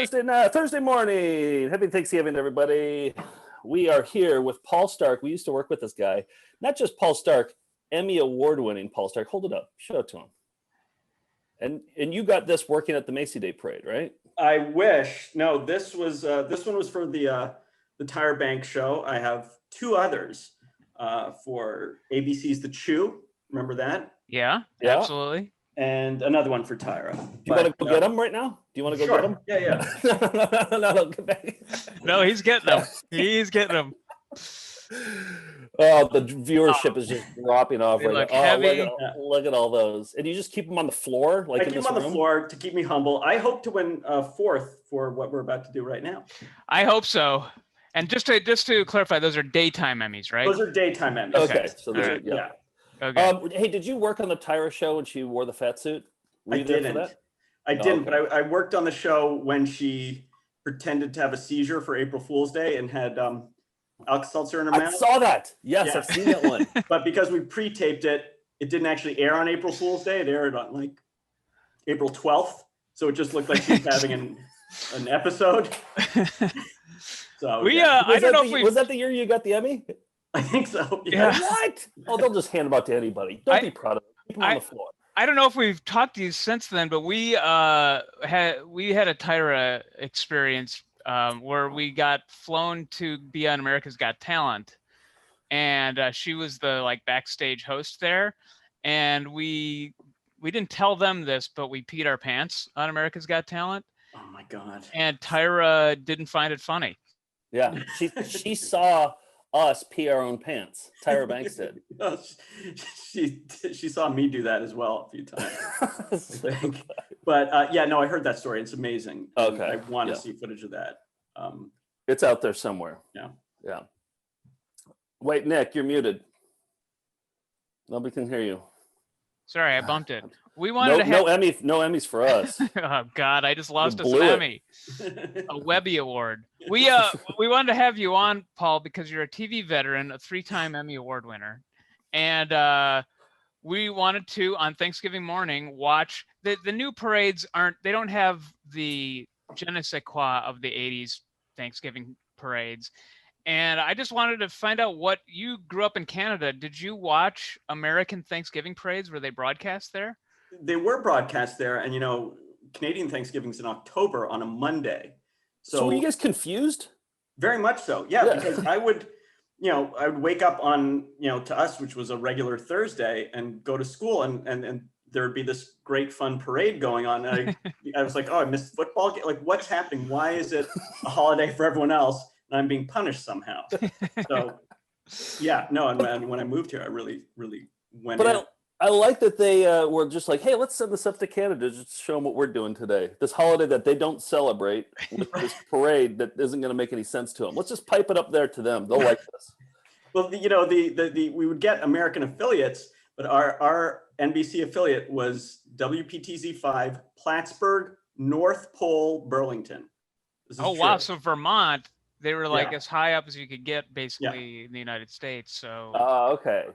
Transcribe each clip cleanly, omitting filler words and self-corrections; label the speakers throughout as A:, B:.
A: Thursday morning. Happy Thanksgiving, everybody. We are here with Paul Stark. We used to work with this guy. Not just Paul Stark, Emmy award-winning Paul Stark. Hold it up. Show it to him. And you got this working at the Macy Day Parade, right?
B: I wish. No, this one was for the Tire Bank show. I have two others for ABC's The Chew. Remember that?
C: Yeah, absolutely.
B: And another one for Tyra.
A: Do you want to go get them right now? Do you want to go get them?
B: Yeah.
A: No, get back.
C: No, he's getting them. He's getting them.
A: Oh, the viewership is just dropping off right now.
C: Oh,
A: look at all those. And you just keep them on the floor?
B: I keep them on the floor to keep me humble. I hope to win fourth for what we're about to do right now.
C: I hope so. And just to clarify, those are daytime Emmys, right?
B: Those are daytime Emmys.
A: Okay. So
C: right.
B: Yeah.
C: Okay.
A: Hey, did you work on the Tyra show when she wore the fat suit?
B: I didn't. But I worked on the show when she pretended to have a seizure for April Fool's Day and had Alka-Seltzer in her mouth.
A: I saw that. Yes, yeah. I've seen that one.
B: But because we pre-taped it, it didn't actually air on April Fool's Day. It aired on like April 12th. So it just looked like she was having an episode. So
C: I don't know if
A: was that the year you got the Emmy?
B: I think so. Yeah.
A: What? Oh, they'll just hand them out to anybody. Don't be proud of them. Keep them on the floor.
C: I don't know if we've talked to you since then, but we had a Tyra experience where we got flown to be on America's Got Talent, and she was the backstage host there, and we didn't tell them this, but we peed our pants on America's Got Talent.
B: Oh my God!
C: And Tyra didn't find it funny.
A: Yeah, she saw us pee our own pants. Tyra Banks did.
B: She saw me do that as well a few times. But I heard that story. It's amazing.
A: Okay,
B: I want to see footage of that.
A: It's out there somewhere. Yeah. Wait, Nick, you're muted. Nobody can hear you.
C: Sorry, I bumped it. We wanted to have
A: no Emmys for us.
C: Oh God, I just lost us an Emmy, a Webby Award. We wanted to have you on, Paul, because you're a TV veteran, a 3-time Emmy Award winner, and we wanted to on Thanksgiving morning watch the new parades. They don't have the je ne sais quoi of the '80s Thanksgiving parades. And I just wanted to find out what you grew up in Canada. Did you watch American Thanksgiving parades? Were they broadcast there?
B: They were broadcast there. And, Canadian Thanksgiving's in October on a Monday.
A: So were you guys confused?
B: Very much so. Yeah. Because I would wake up on, to us, which was a regular Thursday, and go to school and there would be this great fun parade going on. And I was like, oh, I missed football. Like, what's happening? Why is it a holiday for everyone else? I'm being punished somehow. So, and when I moved here, I really, really went in.
A: But I like that they were just like, hey, let's send this up to Canada just to show them what we're doing today. This holiday that they don't celebrate with this parade that isn't going to make any sense to them. Let's just pipe it up there to them. They'll like this.
B: Well, we would get American affiliates, but our NBC affiliate was WPTZ5, Plattsburgh, North Pole, Burlington.
C: Oh, wow. So Vermont. They were as high up as you could get, basically, in the United States. So.
A: Oh, okay,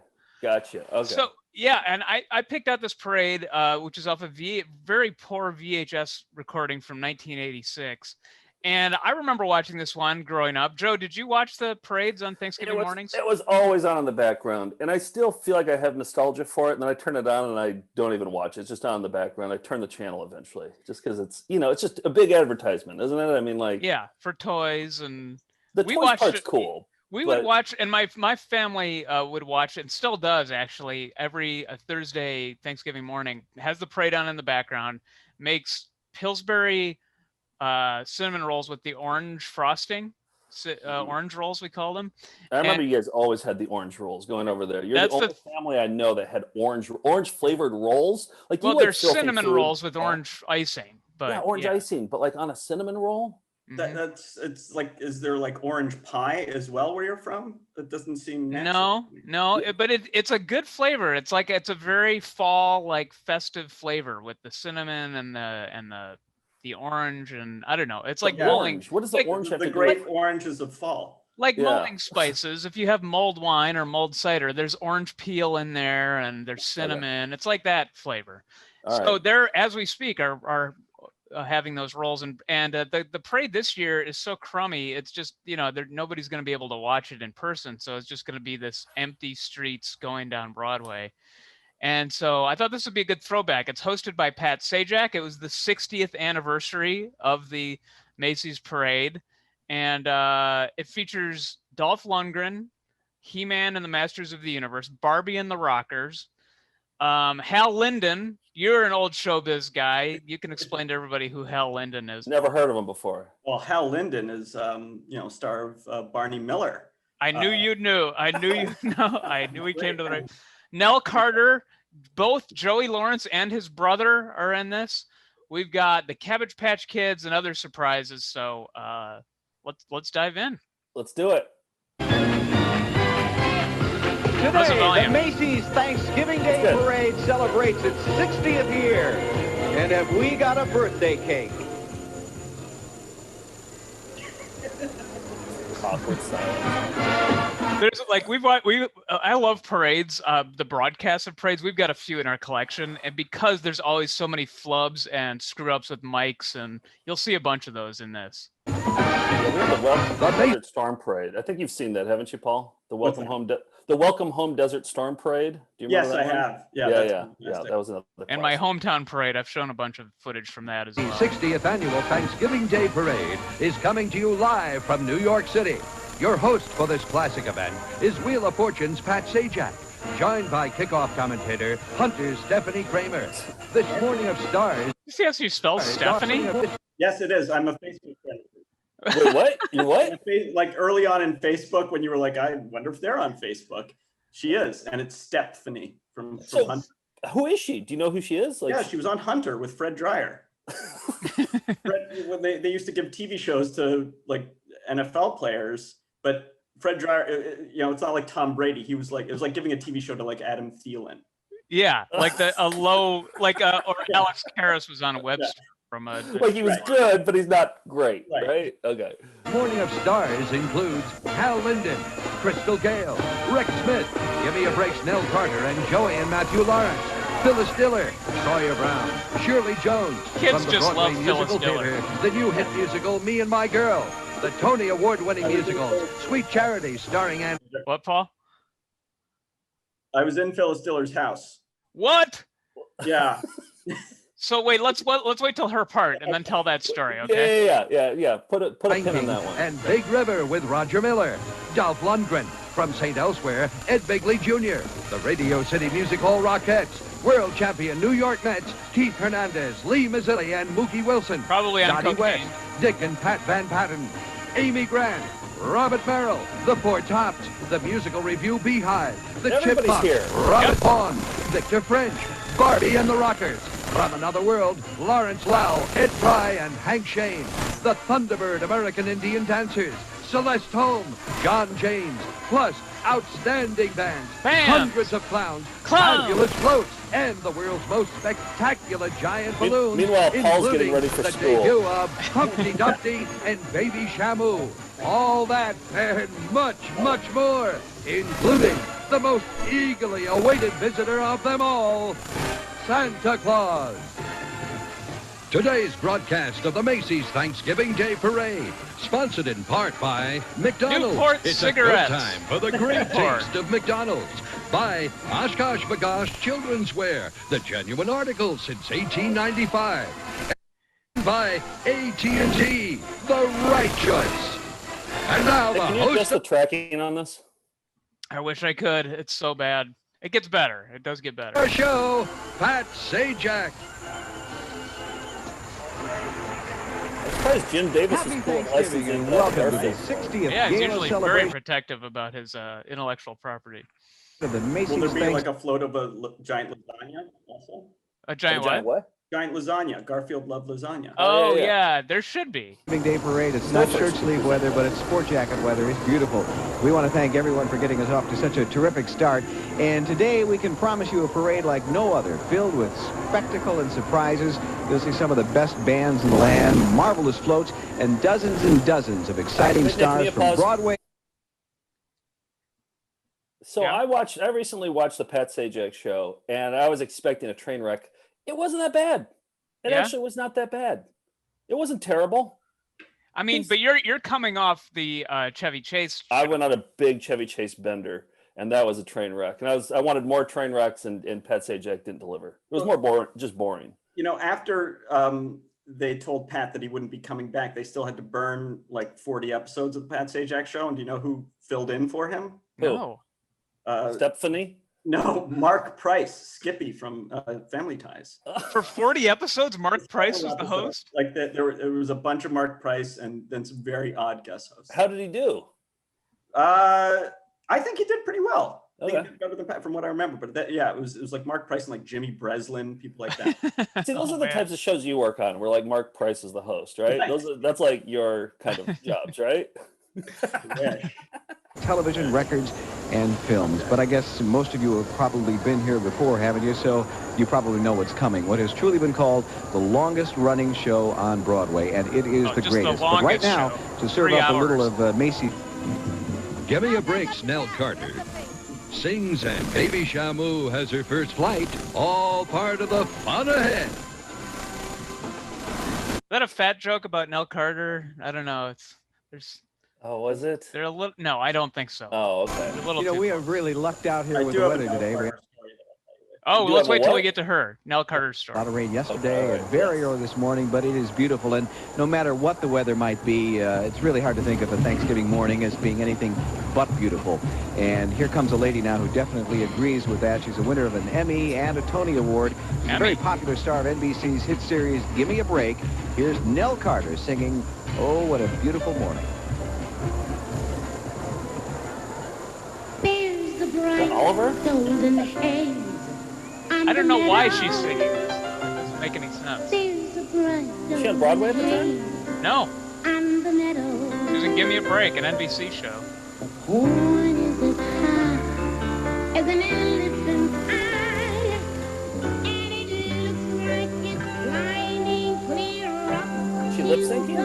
A: gotcha. Okay.
C: So and I picked out this parade, which is off a very poor VHS recording from 1986, and I remember watching this one growing up. Joe, did you watch the parades on Thanksgiving mornings?
A: It was always on in the background, and I still feel like I have nostalgia for it. And then I turn it on, and I don't even watch it. It's just on in the background. I turn the channel eventually, just because it's it's just a big advertisement, isn't it? I mean,
C: for toys, and
A: the toys part's cool.
C: We would watch, and my family would watch, and still does actually, every Thursday Thanksgiving morning. Has the parade on in the background, makes Pillsbury cinnamon rolls with the orange frosting, orange rolls we call them.
A: I remember you guys always had the orange rolls going over there. You're the only family I know that had orange flavored rolls.
C: There's cinnamon rolls with orange icing, but
A: orange icing, but on a cinnamon roll.
B: It's is there orange pie as well where you're from? That doesn't seem natural.
C: No, but it's a good flavor. It's it's a very fall festive flavor with the cinnamon and the orange, and I don't know. It's like
A: orange. What does the orange have to do?
B: The grape oranges of fall.
C: Molding spices. If you have mulled wine or mulled cider, there's orange peel in there, and there's cinnamon. It's like that flavor. All right. There, as we speak, our having those roles, and the parade this year is so crummy. It's just, nobody's going to be able to watch it in person, so it's just going to be this empty streets going down Broadway. And so I thought this would be a good throwback. It's hosted by Pat Sajak. It was the 60th anniversary of the Macy's parade, and it features Dolph Lundgren, He-Man and the Masters of the Universe, Barbie and the Rockers, Hal Linden. You're an old showbiz guy. You can explain to everybody who Hal Linden is.
A: Never heard of him before.
B: Well, Hal Linden is, star of Barney Miller.
C: I knew you knew. I knew you know. I knew he came to the right. Nell Carter, both Joey Lawrence and his brother are in this. We've got the Cabbage Patch Kids and other surprises. So let's dive in.
A: Let's do it.
D: Today, the Macy's Thanksgiving Day Parade celebrates its 60th year. And have we got a birthday cake?
A: Awkward silence.
C: There's I love parades, the broadcast of parades. We've got a few in our collection, and because there's always so many flubs and screw ups with mics, and you'll see a bunch of those in this.
A: Yeah, we have the Desert Storm Parade. I think you've seen that, haven't you, Paul? The Welcome Home Desert Storm Parade. Do you remember that
B: I
A: one?
B: have.
A: Yeah. That was another.
C: And my hometown parade, I've shown a bunch of footage from that as well.
D: The 60th annual Thanksgiving Day Parade is coming to you live from New York City. Your host for this classic event is Wheel of Fortune's Pat Sajak, joined by kickoff commentator Hunter's Stephanie Kramer. This morning of stars.
C: You see how she spells Stephanie?
B: Yes, it is. I'm a Facebook friend.
A: Wait, what? You what?
B: Like early on in Facebook, when you were like, I wonder if they're on Facebook. She is, and it's Stephanie from Hunter.
A: Who is she? Do you know who she is?
B: Yeah, she was on Hunter with Fred Dreyer. When they used to give TV shows to like NFL players, but Fred Dreyer, it's not like Tom Brady. It was like giving a TV show to like Adam Thielen.
C: Yeah, like or Alex Karras was on a Webster.
A: He was good, but he's not great, right? Okay.
D: Morning of Stars includes Hal Linden, Crystal Gale, Rex Smith, Gimme a Break's Nell Carter, and Joey and Matthew Lawrence, Phyllis Diller, Sawyer Brown, Shirley Jones.
C: Kids
D: from the
C: just
D: Broadway
C: love
D: musical
C: Phyllis Diller.
D: theater, the new hit musical Me and My Girl, the Tony Award-winning musicals Sweet Charity starring Anne.
C: What, Paul?
B: I was in Phyllis Diller's house.
C: What?
B: Yeah.
C: So wait, let's wait till her part and then tell that story, okay?
A: Yeah. Put a pin on that one.
D: And Big River with Roger Miller, Dolph Lundgren from St. Elsewhere, Ed Bigley Jr., the Radio City Music Hall Rockettes, world champion New York Mets, Keith Hernandez, Lee Mazzilli, and Mookie Wilson.
C: Probably on
D: Donnie
C: cocaine.
D: West, Dick and Pat Van Patten, Amy Grant, Robert Merrill, The Four Tops, the musical review Beehive, the
A: Everybody's
D: Chipmunks,
A: here.
D: Robert Vaughn, Victor French, Barbie and the Rockers. From Another World, Lawrence Lau, Ed Fry, and Hank Shane. The Thunderbird American Indian Dancers, Celeste Holm, John James, plus outstanding bands, hundreds of clowns, fabulous floats, and the world's most spectacular giant balloons.
A: Meanwhile, Paul's getting
D: including
A: ready for
D: the
A: school.
D: debut of Humpty Dumpty and Baby Shamu. All that and much, much more, including the most eagerly awaited visitor of them all, Santa Claus. Today's broadcast of the Macy's Thanksgiving Day Parade, sponsored in part by McDonald's.
C: Newport
D: it's
C: cigarettes.
D: a good time for the great taste of McDonald's. By Oshkosh Bagosh Children's Wear, the genuine article since 1895. And by AT&T, the right choice. And now the
A: Can you
D: host
A: adjust the tracking on this?
C: I wish I could. It's so bad. It gets better. It does get better.
D: our show, Pat Sajak.
A: I'm surprised Jim Davis is cool licensing
D: and welcome to the
A: Garfield.
D: 60th
C: Yeah, he's
D: gala
C: usually very
D: celebration
C: protective about his intellectual property.
D: of the Macy's
B: Will there be
D: Thanksgiving
B: like a float of a giant lasagna also?
C: A giant
A: Giant
C: what?
A: what?
B: Giant lasagna. Garfield loved lasagna.
C: Oh
A: yeah.
C: yeah, there should be.
E: Day Parade. It's not shirt sleeve weather, but it's sport jacket weather. It's beautiful. We want to thank everyone for getting us off to such a terrific start. And today we can promise you a parade like no other, filled with spectacle and surprises. You'll see some of the best bands in the land, marvelous floats, and dozens of exciting
A: Nick,
E: stars from
A: pause?
E: Broadway.
A: So
C: Yeah.
A: I recently watched the Pat Sajak show, and I was expecting a train wreck. It wasn't that bad. It
C: Yeah?
A: actually was not that bad. It wasn't terrible.
C: I mean, but you're coming off the Chevy Chase.
A: I went on a big Chevy Chase bender, and that was a train wreck. And I wanted more train wrecks, and Pat Sajak didn't deliver. It was more boring, just boring.
B: You know, after they told Pat that he wouldn't be coming back, they still had to burn like 40 episodes of the Pat Sajak Show. And do you know who filled in for him?
C: No.
A: Stephanie?
B: No, Mark Price, Skippy from Family Ties.
C: For 40 episodes, Mark Price was the host?
B: Like there was a bunch of Mark Price and then some very odd guest hosts.
A: How did he do?
B: I think he did pretty well. I think
A: Okay.
B: he did better than Pat from what I remember. But it was like Mark Price and like Jimmy Breslin, people like that.
A: See, those are the types of shows you work on, where like Mark Price is the host, right? That's like your kind of jobs, right?
B: Yeah.
E: Television, records, and films. But I guess most of you have probably been here before, haven't you? So you probably know what's coming. What has truly been called the longest running show on Broadway, and it is the greatest. But right now, to serve up a little of Macy.
D: Give me a break, Nell Carter sings, and Baby Shamu has her first flight. All part of the fun ahead.
C: Is that a fat joke about Nell Carter? I don't know.
A: Oh, was it?
C: They're a little. No, I don't think so.
A: Oh, okay.
C: A little
E: You know,
C: too
E: we
C: close.
E: have really lucked out here with
B: do
E: the
B: have a
E: weather
B: Nell
E: today. We
B: Carter
E: had
B: story that I'll tell you later.
C: Oh,
A: You
C: let's
A: have a
C: wait till
A: what?
C: we get to her. Nell Carter's story.
E: a lot of rain yesterday
A: Okay,
E: and very early this morning, but it is beautiful. And no matter what the weather might be, it's really hard to think of a Thanksgiving morning as being anything but beautiful. And here comes a lady now who definitely agrees with that. She's a winner of an Emmy and a Tony Award. She's a very popular star of NBC's hit series, Give Me a Break. Here's Nell Carter singing, Oh, What a Beautiful Morning.
A: Oliver?
C: I don't know why she's singing this, though. It doesn't make any sense.
A: Was she on Broadway at the time?
C: No. She was in Give Me a Break, an NBC show.
A: She lip syncing?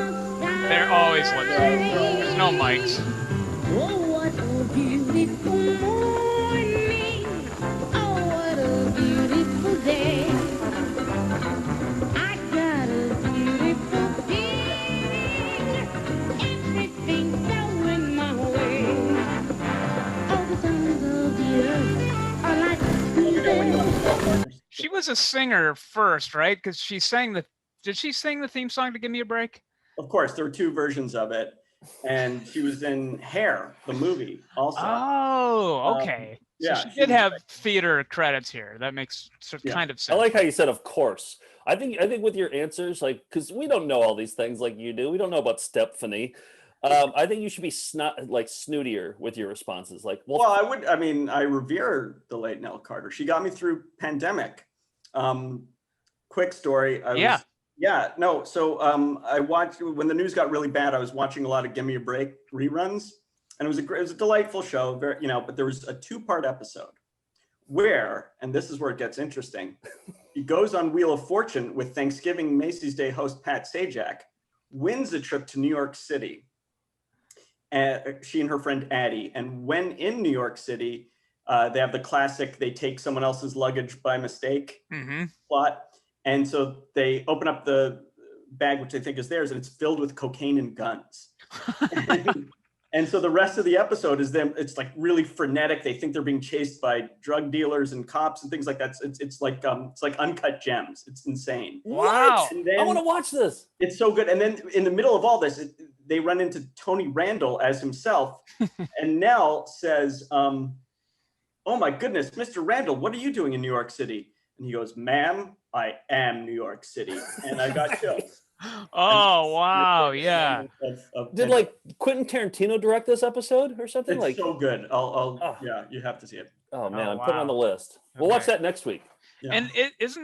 C: They're always lip syncing. There's no mics.
F: Oh, what a beautiful morning. Oh, what a beautiful day. I got a beautiful feeling. Everything's going my way. All the songs of the earth are like soothing.
C: She was a singer first, right? Because she sang the. Did she sing the theme song to Give Me a Break?
B: Of course, there were two versions of it. And she was in Hair, the movie, also.
C: Oh, okay.
B: yeah,
C: So she
B: she
C: did
B: was
C: have
B: like-
C: theater credits here. That makes kind of
A: I
C: sense.
A: like how you said, of course. I think with your answers, like, because we don't know all these things like you do. We don't know about Stephanie. I think you should be snootier with your responses. Like,
B: Well, I revere the late Nell Carter. She got me through pandemic. Quick story. So I watched, when the news got really bad, I was watching a lot of Give Me a Break reruns, and it was a delightful show, but there was a 2-part episode where, and this is where it gets interesting, he goes on Wheel of Fortune with Thanksgiving Macy's Day host Pat Sajak, wins a trip to New York City. She and her friend Addie, and when in New York City, they have the classic, they take someone else's luggage by mistake plot. And so they open up the bag, which they think is theirs, and it's filled with cocaine and guns. and so the rest of the episode is them. It's like really frenetic. They think they're being chased by drug dealers and cops and things like that. It's like Uncut Gems. It's insane.
C: Wow.
B: And then,
A: I want to watch this.
B: It's so good. And then in the middle of all this, they run into Tony Randall as himself. And Nell says, oh my goodness, Mr. Randall, what are you doing in New York City? And he goes, ma'am, I am New York City. And I got chills.
C: Oh, wow. Yeah.
A: Did like Quentin Tarantino direct this episode or something?
B: It's
A: Like,
B: so good. Yeah, you have to see it.
A: oh man,
C: Oh,
A: I'm putting it on the
C: wow.
A: list. We'll watch
C: Okay.
A: that next week.
B: Yeah.
C: And is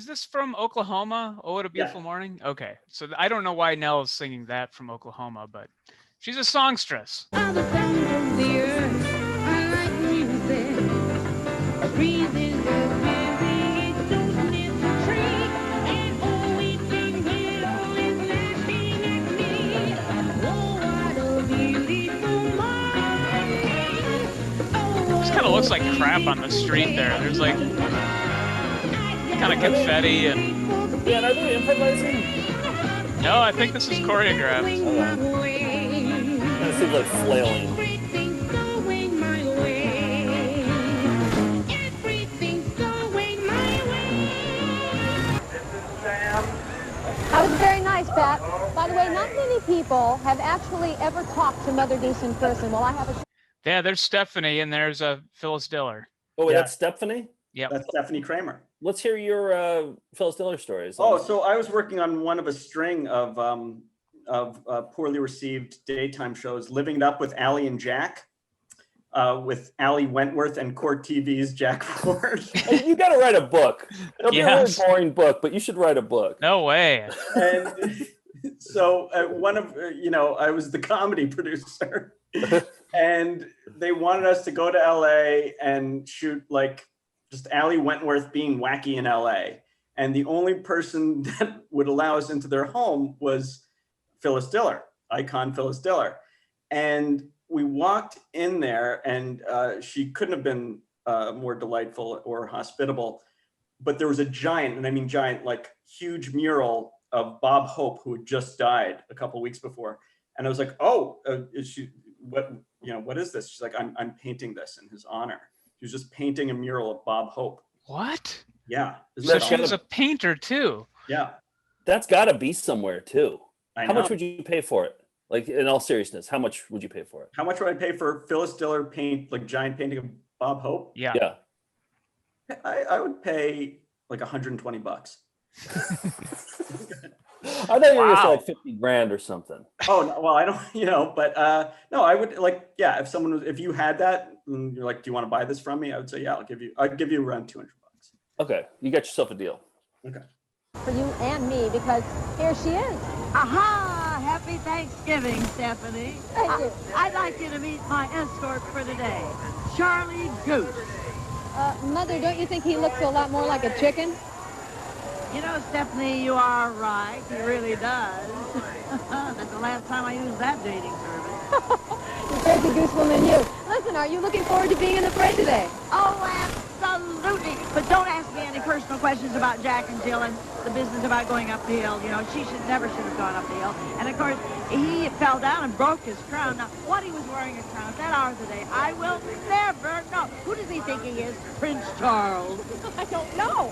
C: this from Oklahoma? Oh, what a beautiful morning. Okay. So I don't know why Nell is singing that from Oklahoma, but she's a songstress.
F: All the songs of the earth are like music. A breeze is a very don't live the tree. And oh, weeping willow is laughing at me. Oh, what a beautiful morning. Oh,
C: This kind of looks like crap on the street there. There's like kind of confetti and
A: Yeah, and are they improvising?
C: No, I think this is choreographed.
A: It seems like flailing.
F: Everything's going my way. Everything's going my way.
G: That was very nice, Pat. By the way, not many people have actually ever talked to Mother Goose in person. Well, I have a...
C: Yeah, there's Stephanie and there's Phyllis Diller.
A: Oh, wait,
B: Yeah.
A: that's Stephanie?
C: Yep.
B: That's Stephanie Kramer.
A: Let's hear your Phyllis Diller stories.
B: Oh, so I was working on one of a string of poorly received daytime shows, Living It Up with Allie and Jack, with Allie Wentworth and Court TV's Jack Ford.
A: Hey, you got to write a book. It'll be a really
C: Yes.
A: boring book, but you should write a book.
C: No way.
B: And so one of, I was the comedy producer, and they wanted us to go to LA and shoot like just Allie Wentworth being wacky in LA. And the only person that would allow us into their home was Phyllis Diller, icon Phyllis Diller. And we walked in there, and she couldn't have been more delightful or hospitable, but there was a giant, and I mean giant, like huge mural of Bob Hope, who had just died a couple of weeks before. And I was like, oh, what is this? She's like, I'm painting this in his honor. She was just painting a mural of Bob Hope.
C: What?
B: Yeah.
C: So she was a painter too.
B: Yeah.
A: That's got to be somewhere too.
B: I
A: How
B: know.
A: much would you pay for it? Like, in all seriousness, how much would you pay for it?
B: How much would I pay for Phyllis Diller paint, like giant painting of Bob Hope?
C: Yeah.
A: Yeah.
B: I would pay like $120.
A: I thought you were going to say
C: Wow.
A: like 50 grand or something.
B: Oh, no, well, I don't, but no, I would like, yeah, if you had that, and you're like, do you want to buy this from me? I would say, yeah, I'd give you around $200.
A: Okay, you got yourself a deal.
B: Okay.
G: For you and me, because here she is.
H: Aha! Happy Thanksgiving, Stephanie.
G: Thank you.
H: I'd like you to meet my escort for today, Charlie Goose.
G: Mother, don't you think he looks a lot more like a chicken?
H: You know, Stephanie, you are right. He really does. That's the last time I used that dating service.
G: You crazy goose woman, you. Listen, are you looking forward to being in the parade today?
H: Oh, absolutely. But don't ask me any personal questions about Jack and Jill and the business about going up the hill. You know, she never should have gone up the hill. And, of course, he fell down and broke his crown. Now, what he was wearing a crown at that hour of the day, I will never know. Who does he think he is? Prince Charles.
G: I don't know.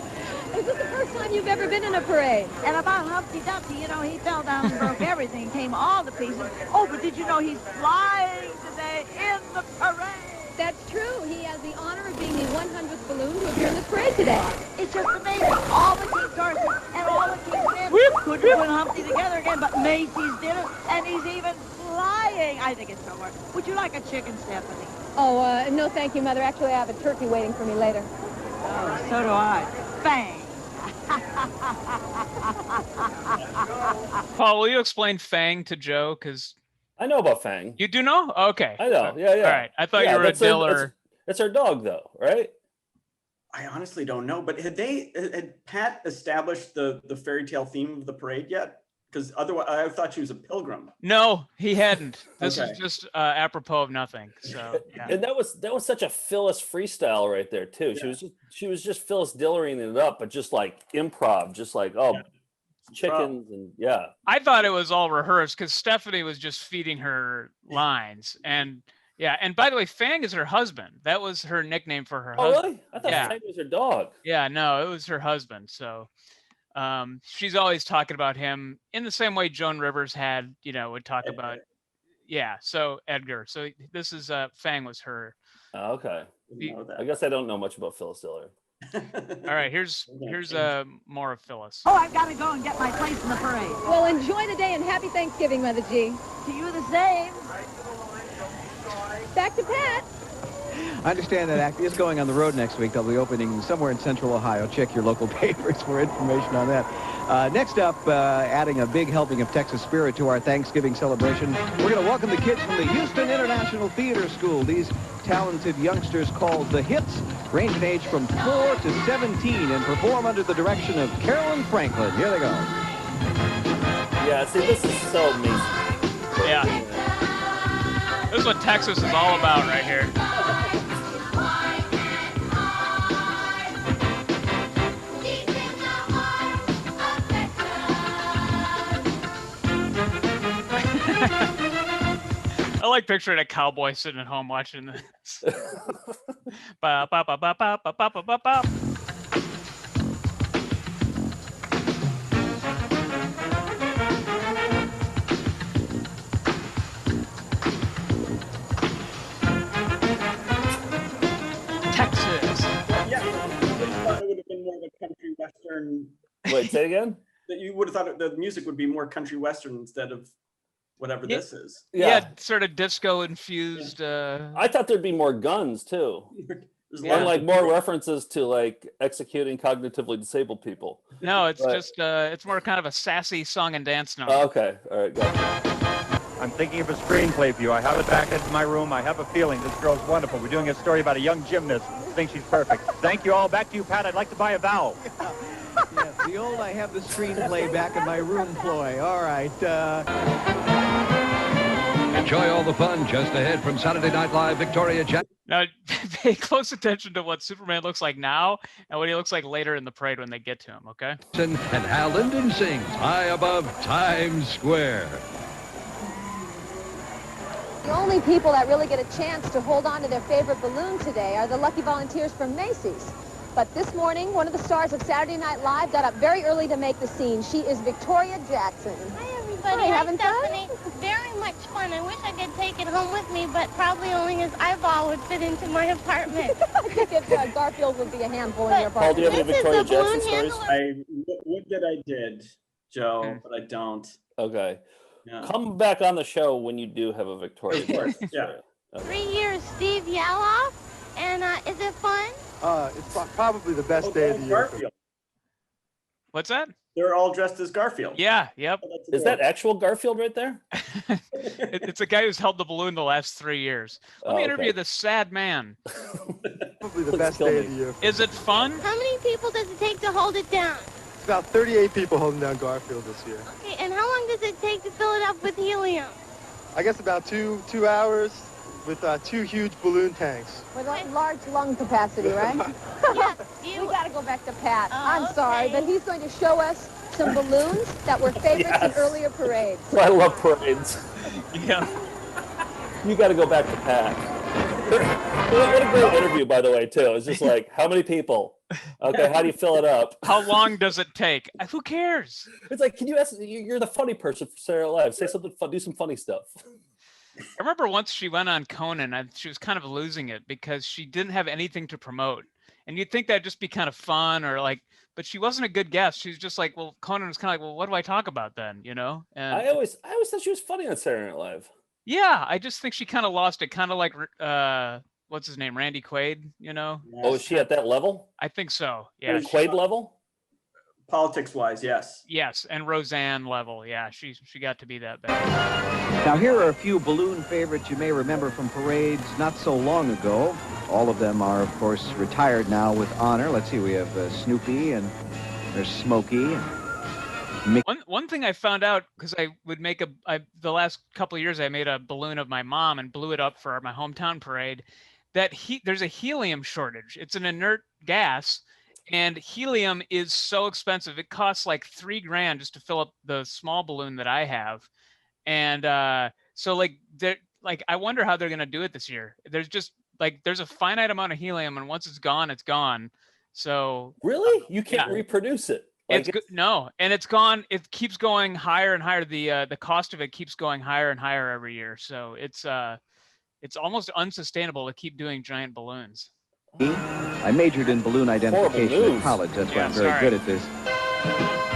G: Is this the first time you've ever been in a parade?
H: And about Humpty Dumpty, you know, he fell down and broke everything, came all to pieces. Oh, but did you know he's flying today in the parade?
G: That's true. He has the honor of being the 100th balloon to appear in this parade today.
H: It's just amazing. All the king's horses and all the king's men couldn't put Humpty together again, but Macy's did it, and he's even flying. I think it's so worth. Would you like a chicken, Stephanie?
G: Oh, no, thank you, Mother. Actually, I have a turkey waiting for me later.
H: Oh, so do I. Bang.
C: Paul, will you explain Fang to Joe? Because
A: I know about Fang.
C: you do know? Okay.
A: I know. Yeah, yeah.
C: All right. I thought
A: Yeah,
C: you were a
A: that's
C: Diller.
A: That's our dog, though, right?
B: I honestly don't know, but had Pat established the fairy tale theme of the parade yet? Because otherwise, I thought she was a pilgrim.
C: No, he hadn't. This
B: Okay.
C: is just apropos of nothing. So yeah.
A: And that was such a Phyllis freestyle right there too.
B: Yeah.
A: She was just Phyllis Dillering it up, but just like improv, just like chickens and yeah.
C: I thought it was all rehearsed because Stephanie was just feeding her lines. And yeah, and by the way, Fang is her husband. That was her nickname for her
A: Oh
C: husband.
A: really? I thought
C: Yeah.
A: Fang was her dog.
C: Yeah, no, it was her husband. So she's always talking about him in the same way Joan Rivers would talk
B: Edgar.
C: about. Yeah, so Edgar. So this is Fang was her.
A: Oh, okay.
B: Didn't know
A: I
B: that.
A: guess I don't know much about Phyllis Diller.
C: All right, here's more of Phyllis.
H: Oh, I've got to go and get my place in the parade.
G: Well, enjoy the day and happy Thanksgiving, Mother G.
H: To you the same.
G: Back to Pat.
E: I understand that act is going on the road next week. They'll be opening somewhere in central Ohio. Check your local papers for information on that. Next up, adding a big helping of Texas spirit to our Thanksgiving celebration, we're going to welcome the kids from the Houston International Theater School. These talented youngsters called The Hits range in age from 4 to 17 and perform under the direction of Carolyn Franklin. Here they go.
A: Yeah, see, this is so Macy.
C: Yeah. This is what Texas is all about right here. I like picturing a cowboy sitting at home watching this. Ba, ba, ba, ba, ba, ba, ba, ba, ba, ba. Texas.
B: Yeah, I thought it would have been more of a country western.
A: Wait, say it again?
B: That you would have thought the music would be more country western instead of whatever this is.
C: Yeah, sort of disco infused.
A: I thought there'd be more guns too.
B: Yeah.
A: And like more references to like executing cognitively disabled people.
C: No, it's just it's more kind of a sassy song and dance number.
A: Oh, okay, all right, go.
I: I'm thinking of a screenplay for you. I have it back into my room. I have a feeling this girl's wonderful. We're doing a story about a young gymnast who thinks she's perfect. Thank you all. Back to you, Pat. I'd like to buy a vowel.
E: Yes, the old I have the screenplay back in my room ploy. All right.
D: Enjoy all the fun just ahead from Saturday Night Live Victoria Jackson.
C: Now, pay close attention to what Superman looks like now and what he looks like later in the parade when they get to him, okay?
D: And Hal Linden sings High Above Times Square.
G: The only people that really get a chance to hold on to their favorite balloon today are the lucky volunteers from Macy's. But this morning, one of the stars of Saturday Night Live got up very early to make the scene. She is Victoria Jackson.
J: Hi, everybody.
G: Hi,
J: Hi,
G: having fun?
J: Stephanie. Very much fun. I wish I could take it home with me, but probably only his eyeball would fit into my apartment.
G: I think if Garfield would be a handful in your
A: Paul, do you
G: apartment.
A: have any
J: This is
A: Victoria
J: the
A: Jackson
J: balloon
A: stories?
J: handler.
B: I would that I did, Joe, but I don't.
A: Okay.
B: Yeah.
A: Come back on the show when you do have a Victoria
B: Of course,
A: Jackson
B: yeah.
A: story.
J: 3 years, Steve Yaloff. And is it fun?
K: It's probably the best day of the year.
B: Garfield.
C: What's that?
B: They're all dressed as Garfield.
C: Yeah, yep.
B: Oh, that's
A: Is that
B: adorable.
A: actual Garfield right there?
C: It's a guy who's held the balloon the last 3 years. Let me
A: Oh,
C: interview
A: okay.
C: this sad man.
K: Probably the
A: Please
K: best
A: kill
K: day of
A: me.
K: the year.
C: Is it fun?
J: How many people does it take to hold it down?
K: It's about 38 people holding down Garfield this year.
J: Okay, and how long does it take to fill it up with helium?
K: I guess about two hours with 2 huge balloon tanks.
G: With a large lung capacity, right?
J: Yes,
G: We
J: you.
G: got to go back to Pat.
J: Oh,
G: I'm sorry,
J: okay.
G: but he's going to show us some balloons that were favorites in
A: Yes.
G: earlier parades.
A: I love parades.
C: Yeah.
A: You got to go back to Pat. What a great interview, by the way, too. It's just like, how many people? Okay, how do you fill it up?
C: How long does it take? Who cares?
A: It's like, can you ask? You're the funny person for Saturday Night Live. Say something fun. Do some funny stuff.
C: I remember once she went on Conan and she was kind of losing it because she didn't have anything to promote. And you'd think that'd just be kind of fun or like, but she wasn't a good guest. She was just like, well, Conan was kind of like, well, what do I talk about then? You know? And
A: I always thought she was funny on Saturday Night Live.
C: yeah, I just think she kind of lost it. Kind of like, what's his name? Randy Quaid, you know?
A: Oh, is she at that level?
C: I think so. Yeah.
A: Quaid level?
B: Politics-wise, yes.
C: Yes. And Roseanne level. Yeah. She got to be that bad.
E: Now, here are a few balloon favorites you may remember from parades not so long ago. All of them are, of course, retired now with honor. Let's see, we have Snoopy, and there's Smokey. And
C: One thing I found out, because I would make the last couple of years, I made a balloon of my mom and blew it up for my hometown parade, that there's a helium shortage. It's an inert gas, and helium is so expensive. It costs like $3,000 just to fill up the small balloon that I have. And so like I wonder how they're going to do it this year. There's a finite amount of helium, and once it's gone, it's gone. So
A: Really? You can't reproduce it.
C: it's good. No, and it's gone. It keeps going higher and higher. The cost of it keeps going higher and higher every year. So it's almost unsustainable to keep doing giant balloons.
E: I majored in balloon identification
A: news.
E: at college. That's why
C: Yeah,
E: I'm very
C: sorry.
E: good at this.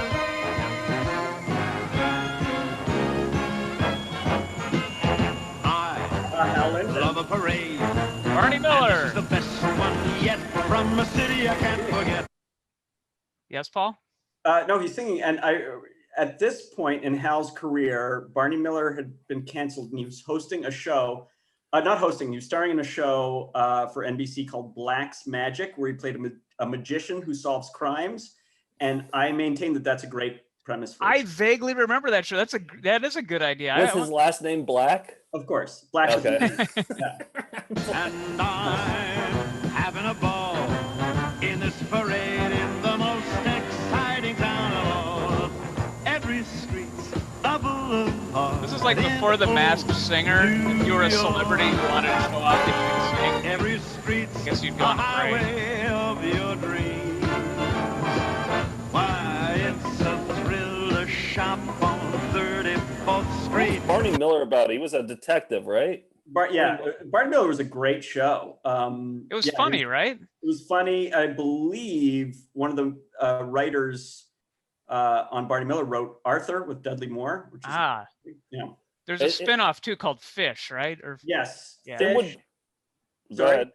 B: Hal Linden.
I: Love a parade.
C: Barney Miller.
I: The best one yet from a city I can't forget.
C: Yes, Paul?
B: No, he's singing. And at this point in Hal's career, Barney Miller had been canceled and he was hosting a show. Not hosting, he was starring in a show for NBC called Black's Magic, where he played a magician who solves crimes. And I maintain that that's a great premise for a
C: I
B: show.
C: vaguely remember that show. That is a good idea.
A: Was his last name Black?
B: Of course. Black is
A: Okay.
B: yeah.
I: And I'm having a ball in this parade in the most exciting town of all. Every street's a balloon park.
C: This is was like before the Masked Singer. If you were a celebrity who wanted to show off that you could sing,
L: Every street's
C: I guess you'd go on the parade.
L: highway of your dreams. Why, it's a thrill to shop on 34th Street.
A: What's Barney Miller about? He was a detective, right?
B: Barney Miller was a great show.
C: It was funny, right?
B: It was funny. I believe one of the writers on Barney Miller wrote Arthur with Dudley Moore. Which is,
C: There's a spinoff too called Fish, right? Or
B: yes,
C: yeah.
B: Fish.
A: Go ahead.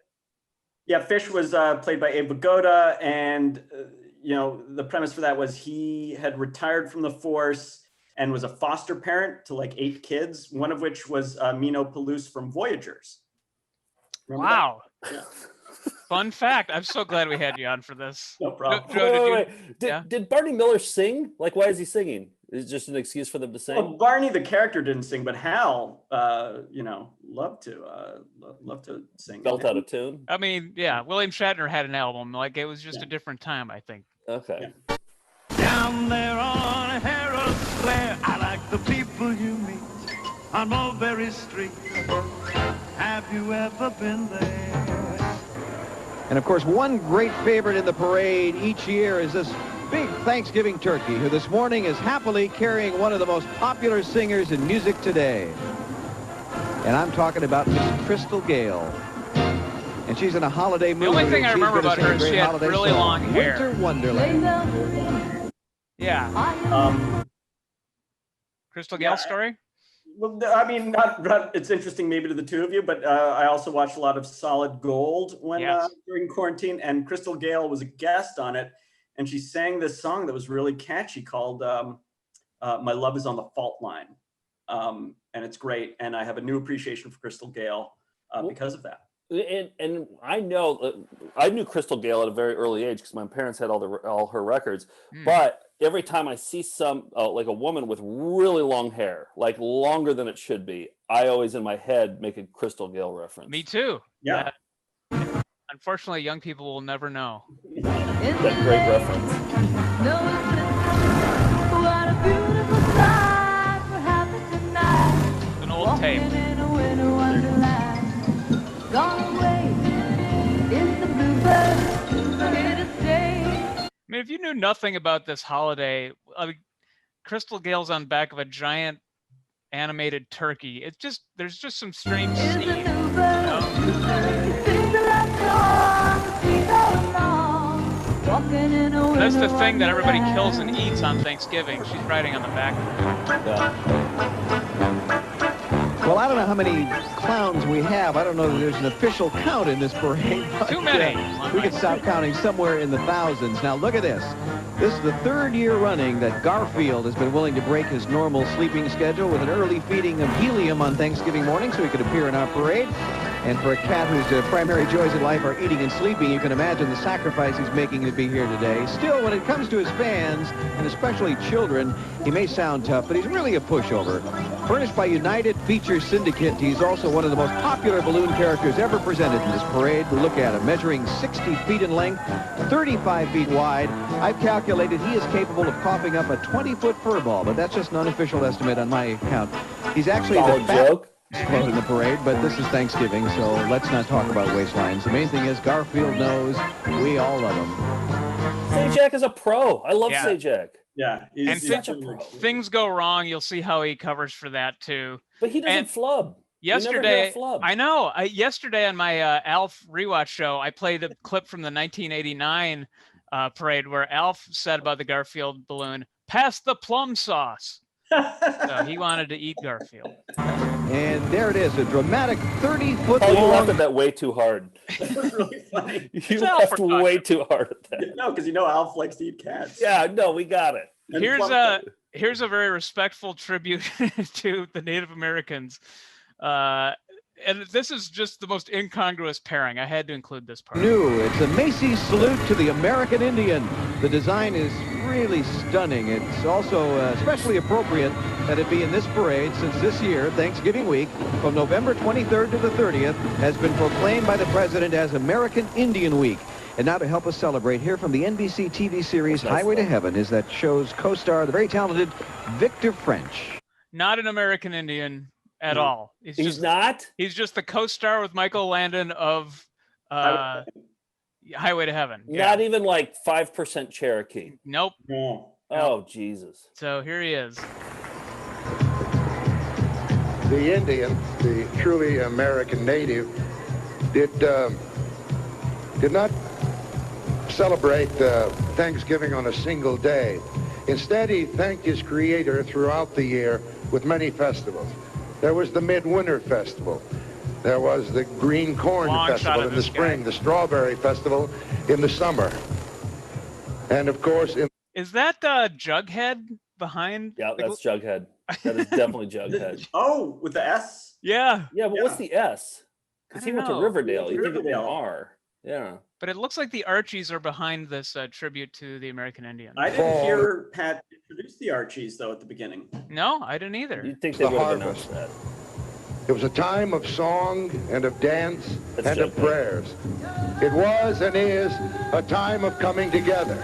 B: Yeah, Fish was played by Abe Vigoda, and the premise for that was he had retired from the force and was a foster parent to like 8 kids, one of which was Mino Palouse from Voyagers. Remember
C: wow.
B: that? Yeah.
C: Fun fact. I'm so glad we had you on for this.
B: No problem.
C: Joe,
A: Did Barney Miller sing? Like, why is he singing? Is it just an excuse for them to sing?
B: Well, Barney, the character, didn't sing, but Hal, loved to sing.
A: Belt out of tune?
C: I mean, yeah, William Shatner had an album. Like, it was just a different time, I think.
A: Okay.
B: Yeah.
L: Down there on Herald Square, I like the people you meet on Mulberry Street. Have you ever been there?
E: And of course, one great favorite in the parade each year is this big Thanksgiving turkey, who this morning is happily carrying one of the most popular singers in music today. And I'm talking about Miss Crystal Gale. And she's in a holiday mood.
C: The only thing I
E: She's
C: remember
E: gonna
C: about
E: sing
C: her
E: a
C: is
E: great
C: she had
E: holiday
C: really
E: song,
C: long hair.
E: Winter Wonderland.
C: Yeah. Crystal Gale story?
B: Well, I mean, it's interesting maybe to the two of you, but I also watched a lot of Solid Gold during quarantine, and Crystal Gale was a guest on it, and she sang this song that was really catchy called My Love Is on the Fault Line. And it's great, and I have a new appreciation for Crystal Gale because of that.
A: And I know I knew Crystal Gale at a very early age because my parents had all her records. But every time I see like a woman with really long hair, like longer than it should be, I always in my head make a Crystal Gale reference.
C: Me too.
B: Yeah.
C: Unfortunately, young people will never know.
A: That great reference.
C: It's an old tape. I mean, if you knew nothing about this holiday, Crystal Gale's on back of a giant animated turkey. It's just, there's just some strange scene. That's the thing that everybody kills and eats on Thanksgiving. She's riding on the back of it.
E: Well, I don't know how many clowns we have. I don't know that there's an official count in this parade. But,
C: too many.
E: We could stop counting somewhere in the thousands. Now, look at this. This is the 3rd year running that Garfield has been willing to break his normal sleeping schedule with an early feeding of helium on Thanksgiving morning so he could appear in our parade. And for a cat whose primary joys in life are eating and sleeping, you can imagine the sacrifice he's making to be here today. Still, when it comes to his fans, and especially children, he may sound tough, but he's really a pushover. Furnished by United Feature Syndicate, he's also one of the most popular balloon characters ever presented in this parade. We look at him, measuring 60 feet in length, 35 feet wide. I've calculated he is capable of coughing up a 20-foot fur ball, but that's just an unofficial estimate on my count. He's actually the fat in the parade, but this is Thanksgiving, so let's not talk about waistlines. The main thing is Garfield knows we all love him.
A: Sajak is a pro. I love Sajak.
B: Yeah,
C: and things go wrong. You'll see how he covers for that too.
A: But he doesn't flub.
C: Yesterday, I know. Yesterday on my Alf rewatch show, I played a clip from the 1989 parade where Alf said about the Garfield balloon, "Pass the plum sauce." So he wanted to eat Garfield.
E: And there it is, a dramatic 30-foot long.
A: Oh, you laughed at that way too hard.
B: That was really funny.
A: You laughed way too hard at that.
B: No, because Alf likes to eat cats.
A: Yeah, no, we got it.
B: And
C: here's a very respectful tribute to the Native Americans. And this is just the most incongruous pairing. I had to include this part.
E: New, it's a Macy salute to the American Indian. The design is really stunning. It's also especially appropriate that it be in this parade since this year, Thanksgiving week, from November 23rd to the 30th, has been proclaimed by the president as American Indian Week. And now to help us celebrate, here from the NBC TV series Highway to Heaven is that show's co-star, the very talented Victor French.
C: Not an American Indian at all.
A: He's
C: just,
A: not?
C: He's just the co-star with Michael Landon of Highway to Heaven.
A: Not even like 5% Cherokee.
C: Nope.
B: No.
A: Oh, Jesus.
C: So here he is.
M: The Indian, the truly American native, did not celebrate Thanksgiving on a single day. Instead, he thanked his creator throughout the year with many festivals. There was the Midwinter Festival. There was the Green Corn Festival in the spring, the Strawberry Festival in the summer. And of course,
C: is that Jughead behind?
A: Yeah, that's Jughead. That is definitely Jughead.
B: Oh, with the S?
C: Yeah.
A: Yeah, but what's the S? Because he went to Riverdale. You think it was an R. Yeah.
C: But it looks like the Archies are behind this tribute to the American Indian.
B: I didn't hear Pat introduce the Archies, though, at the beginning.
C: No, I didn't either.
A: You'd think they would have announced that.
M: it was a time of song and of dance and of prayers. It was and is a time of coming together.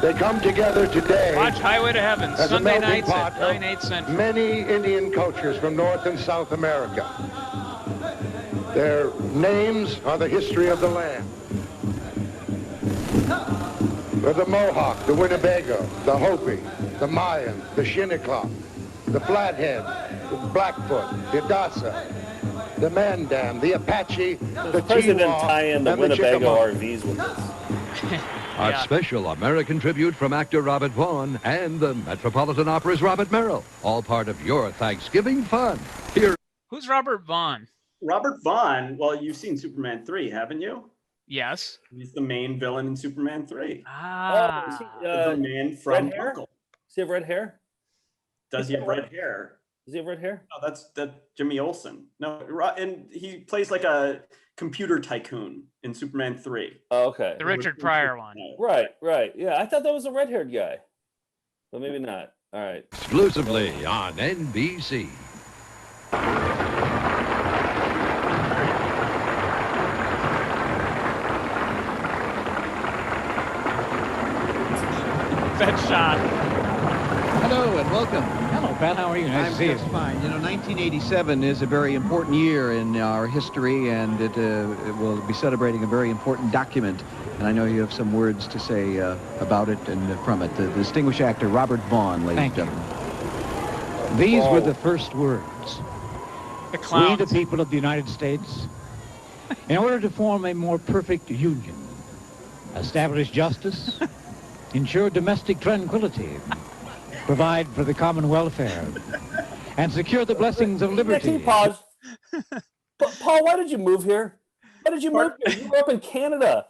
M: They come together today.
C: Watch Highway to Heaven,
M: as
C: Sunday
M: a melting
C: nights
M: pot
C: at 9, 8 Central.
M: Many Indian cultures from North and South America. Their names are the history of the land. They're the Mohawk, the Winnebago, the Hopi, the Mayan, the Shinnecock, the Flathead, the Blackfoot, the Adasa, the Mandan, the Apache, the
A: President
M: Chippewa,
A: tie in the
M: and
A: Winnebago
M: Chickamauga.
A: RVs with this.
D: A special American tribute from actor Robert Vaughn and the Metropolitan Opera's Robert Merrill. All part of your Thanksgiving fun. Here.
C: Who's Robert Vaughn?
B: Robert Vaughn, well, you've seen Superman 3, haven't you?
C: Yes.
B: He's the main villain in Superman 3.
C: Ah.
A: Oh, is he,
B: the man from
A: red hair?
B: Uncle.
A: Does he have red hair?
B: Does he have red hair?
A: Does he have red hair?
B: No, that's Jimmy Olsen. No, and he plays like a computer tycoon in Superman 3.
A: Oh, okay.
C: The Richard Pryor one.
A: Right, right. Yeah, I thought that was a red-haired guy. But maybe not. All right.
D: Exclusively on NBC.
C: That shot.
E: Hello and welcome.
N: Hello, Pat. How are you? Nice
E: I'm
N: to see you.
E: just fine. You know, 1987 is a very important year in our history, and it will be celebrating a very important document. And I know you have some words to say about it and from it. The distinguished actor Robert Vaughn, ladies and gentlemen.
N: These were the first words.
C: The clowns.
N: We, the people of the United States, in order to form a more perfect union, establish justice, ensure domestic tranquility, provide for the common welfare, and secure the blessings of liberty.
A: Can you pause? Paul, why did you move here? Why did you move here? You were up in Canada.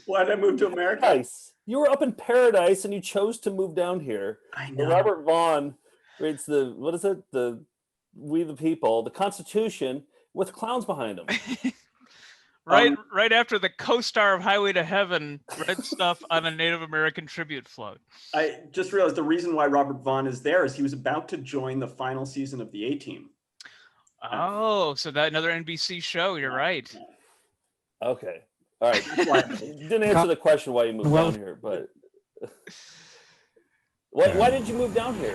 B: Why did I move to America?
A: You were up in paradise and you chose to move down here.
B: I know.
A: Robert Vaughn reads what is it? We the People, the Constitution with clowns behind him.
C: Right after the co-star of Highway to Heaven read stuff on a Native American tribute float.
B: I just realized the reason why Robert Vaughn is there is he was about to join the final season of the A-Team.
C: Oh, so that another NBC show. You're right.
A: Okay. All right. You didn't answer the question why you moved down here, but why did you move down here?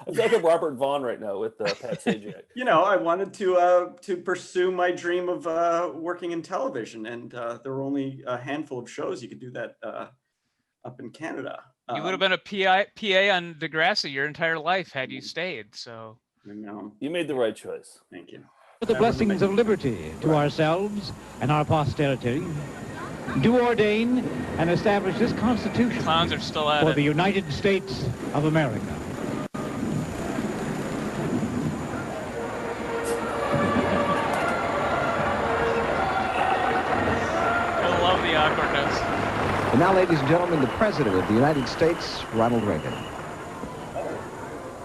A: I'm talking Robert Vaughn right now with Pat Sajak.
B: You know, I wanted to pursue my dream of working in television, and there were only a handful of shows you could do that up in Canada.
C: You would have been a PA on Degrassi your entire life had you stayed. So
B: I know.
A: You made the right choice.
B: Thank you.
N: The blessings of liberty to ourselves and our posterity. Do ordain and establish this Constitution
C: clowns are still at
N: for
C: it.
N: the United States of America.
C: I love the awkwardness.
E: And now, ladies and gentlemen, the President of the United States, Ronald Reagan.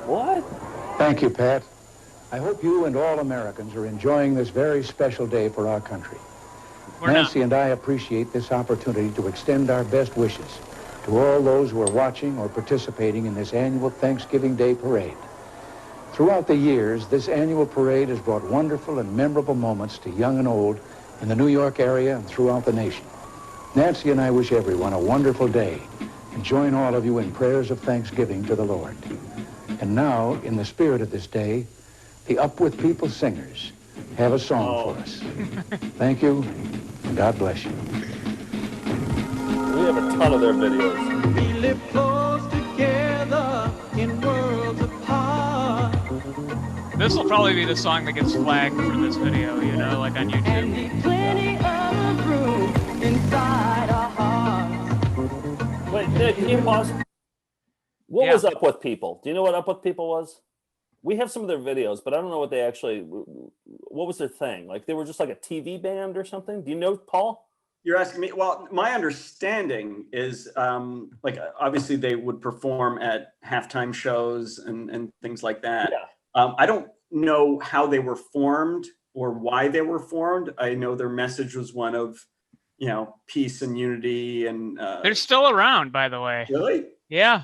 A: What?
O: Thank you, Pat. I hope you and all Americans are enjoying this very special day for our country. Nancy and I appreciate this opportunity to extend our best wishes to all those who are watching or participating in this annual Thanksgiving Day parade. Throughout the years, this annual parade has brought wonderful and memorable moments to young and old in the New York area and throughout the nation. Nancy and I wish everyone a wonderful day and join all of you in prayers of thanksgiving to the Lord. And now, in the spirit of this day, the Up With People singers have a song for us. Thank you, and God bless you.
A: We have a ton of their videos.
L: We live close together in worlds apart.
C: This will probably be the song that gets flagged for this video, you know, like on YouTube.
L: And there's plenty of room inside our hearts.
A: Wait, Nick, can you pause? What was Up With People? Do you know what Up With People was? We have some of their videos, but I don't know what they actually, what was their thing? Like they were just like a TV band or something? Do you know, Paul?
B: You're asking me? Well, my understanding is like obviously they would perform at halftime shows and things like that.
A: Yeah.
B: I don't know how they were formed or why they were formed. I know their message was one of, you know, peace and unity and
C: They're still around, by the way.
B: Really?
C: Yeah.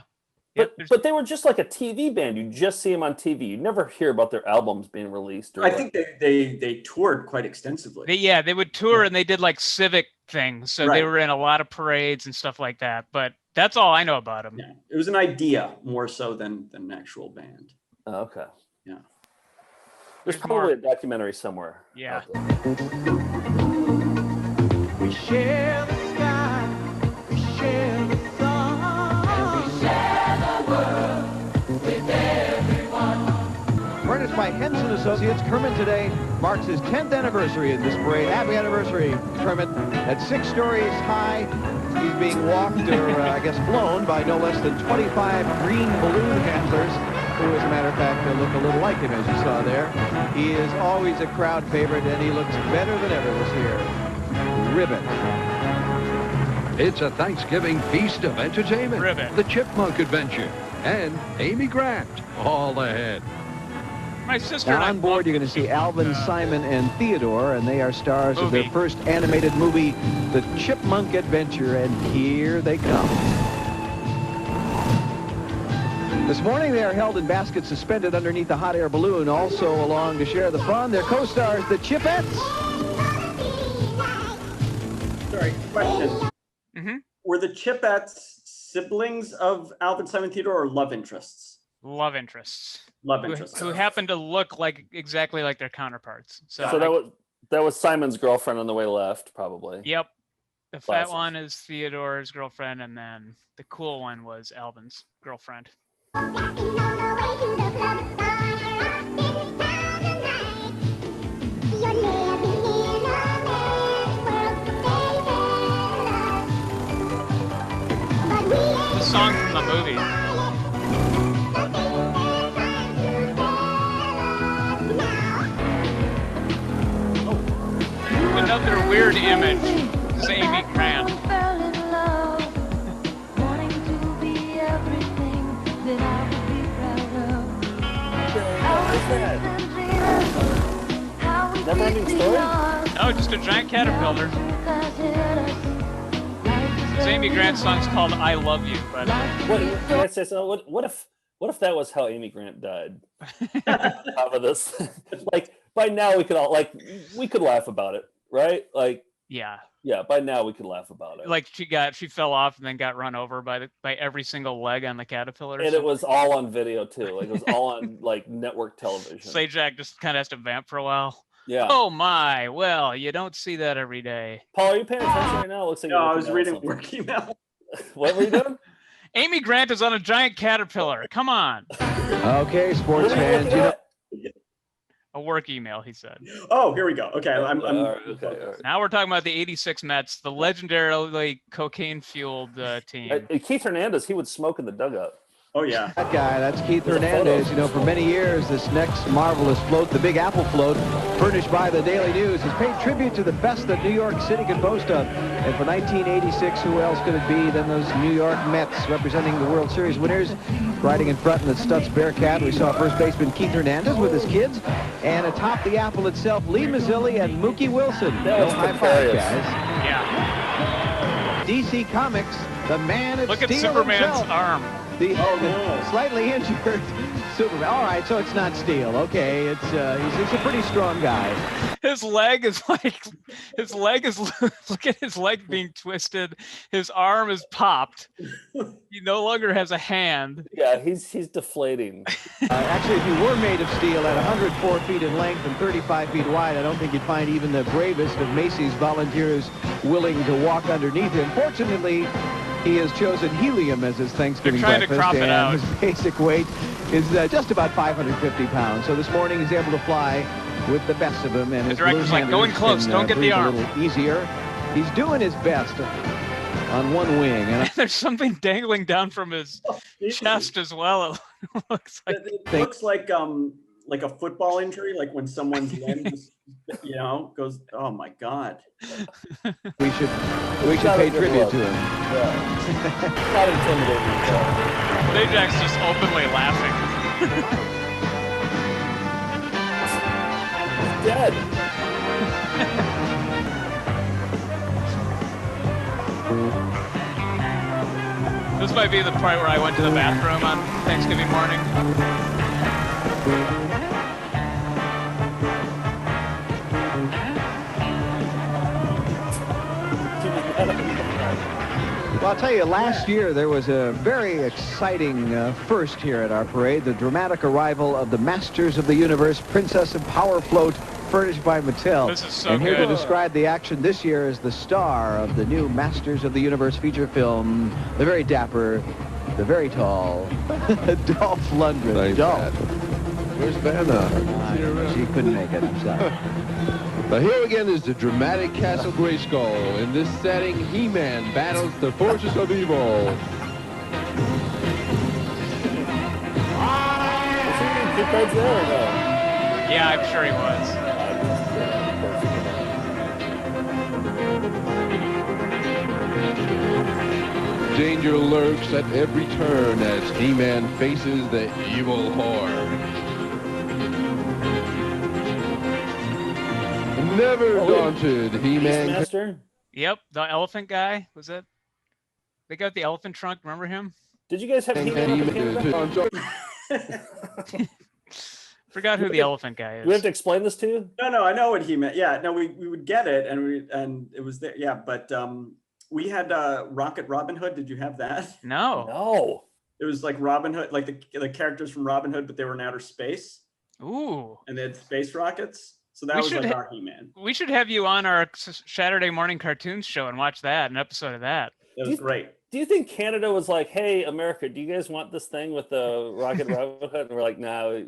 A: But they were just like a TV band. You just see them on TV. You never hear about their albums being released. Or
B: I think they toured quite extensively.
C: They would tour and they did like civic things. So they were in a lot of parades and stuff like that. But that's all I know about them.
B: Yeah. It was an idea more so than an actual band.
A: Oh, okay.
B: Yeah.
A: There's probably a documentary somewhere.
C: Yeah.
L: We share the sky, we share the sun, and we share the world with everyone.
E: Furnished by Henson Associates, Kermit today marks his 10th anniversary in this parade. Happy anniversary, Kermit. At 6 stories high, he's being walked, or I guess flown, by no less than 25 green balloon handlers, who, as a matter of fact, look a little like him, as you saw there. He is always a crowd favorite, and he looks better than ever this year. Ribbit.
D: It's a Thanksgiving feast of entertainment.
C: Ribbit.
D: The Chipmunk Adventure. And Amy Grant, all ahead.
C: My sister
E: Now
C: and I
E: on board, you're going to see Alvin, Simon, and Theodore, and they are stars of their first animated movie, The Chipmunk Adventure, and here they come. This morning, they are held in baskets suspended underneath a hot air balloon. Also along to share the fun, their co-stars, the Chipettes.
B: Sorry, question.
C: Mm-hmm.
B: Were the Chipettes siblings of Alvin, Simon, Theodore, or love interests?
C: Love interests.
B: Love interests.
C: Who happen to look like exactly like their counterparts.
A: So that was Simon's girlfriend on the way left, probably.
C: Yep. The
A: Classic.
C: fat one is Theodore's girlfriend, and then the cool one was Alvin's girlfriend. The song from the movie. Another weird image is Amy Grant.
A: Never ending story?
C: No, just a giant caterpillar. This Amy Grant song's called "I Love You," but
A: what if that was how Amy Grant died? Top of this, like by now we could laugh about it, right? Like
C: yeah,
A: by now we could laugh about it.
C: Like she fell off and then got run over by every single leg on the caterpillar.
A: And it was all on video too. Like it was all on like network television.
C: Sajak just kind of has to vamp for a while.
A: Yeah.
C: Oh my! Well, you don't see that every day.
A: Paul, are you paying attention right now? It looks like
B: No, I was reading work email.
A: What were you doing?
C: Amy Grant is on a giant caterpillar. Come on.
E: Okay, sports fans, you know.
C: A work email, he said.
B: Oh, here we go. Okay, I'm
A: okay.
C: Now we're talking about the '86 Mets, the legendarily cocaine-fueled team.
A: Keith Hernandez, he would smoke in the dugout.
B: Oh yeah.
E: That guy, that's Keith Hernandez. You know, for many years, this next marvelous float, the Big Apple float, furnished by the Daily News, has paid tribute to the best that New York City could boast of. And for 1986, who else could it be than those New York Mets representing the World Series winners? Riding in front in the Stutz Bearcat, we saw first baseman Keith Hernandez with his kids. And atop the Apple itself, Lee Mazzilli and Mookie Wilson. No high five, guys.
C: Yeah.
E: DC Comics The Man of
C: Look at
E: Steel
C: Superman's
E: himself.
C: arm.
E: The slightly injured Superman. All right, so it's not Steel. Okay, it's he's a pretty strong guy.
C: His leg is like, look at his leg being twisted. His arm is popped. He no longer has a hand.
A: Yeah, he's deflating.
E: Actually, if he were made of steel at 104 feet in length and 35 feet wide, I don't think you'd find even the bravest of Macy's volunteers willing to walk underneath him. Fortunately, he has chosen helium as his Thanksgiving
C: They're trying to
E: breakfast,
C: crop it
E: and
C: out.
E: his basic weight is just about 550 pounds. So this morning he's able to fly with the best of them, and his
C: director's like, "Go in close, don't get the
E: breathe
C: arm."
E: a little easier. He's doing his best on one wing, and
C: There's something dangling down from his chest as well. It looks like.
B: It looks like a football injury, like when someone's limb just, goes. Oh my God!
E: we should pay tribute to him.
A: Yeah. Not intimidating.
C: Ajax just openly laughing.
A: Dead.
C: This might be the part where I went to the bathroom on Thanksgiving morning.
E: Well, I'll tell you, last year there was a very exciting first here at our parade, the dramatic arrival of the Masters of the Universe Princess of Power Float, furnished by Mattel.
C: This is so
E: and here
C: good.
E: to describe the action this year is the star of the new Masters of the Universe feature film, the very dapper, the very tall, Dolph Lundgren.
P: Thanks,
E: Dolph.
P: Where's Vanna?
E: She couldn't make it, I'm sorry.
P: But here again is the dramatic Castle Grayskull. In this setting, He-Man battles the forces of evil.
C: Yeah, I'm sure he was.
P: Danger lurks at every turn as He-Man faces the evil horde. Never daunted, He-Man.
A: Beastmaster?
C: Yep, the elephant guy, was it? They got the elephant trunk, remember him?
A: Did you guys have He-Man?
C: Forgot who the elephant guy is.
A: Do we have to explain this to you?
B: No, I know what he meant. Yeah, no, we would get it, and it was there. Yeah, but we had Rocket Robin Hood. Did you have that?
C: No.
B: It was like Robin Hood, like the characters from Robin Hood, but they were in outer space.
C: Ooh.
B: And they had space rockets. So that was like our He-Man.
C: We should have you on our Saturday morning cartoons show and watch that, an episode of that.
B: It was great.
A: Do you think Canada was like, hey, America, do you guys want this thing with the Rocket Robin Hood? And we're like, no,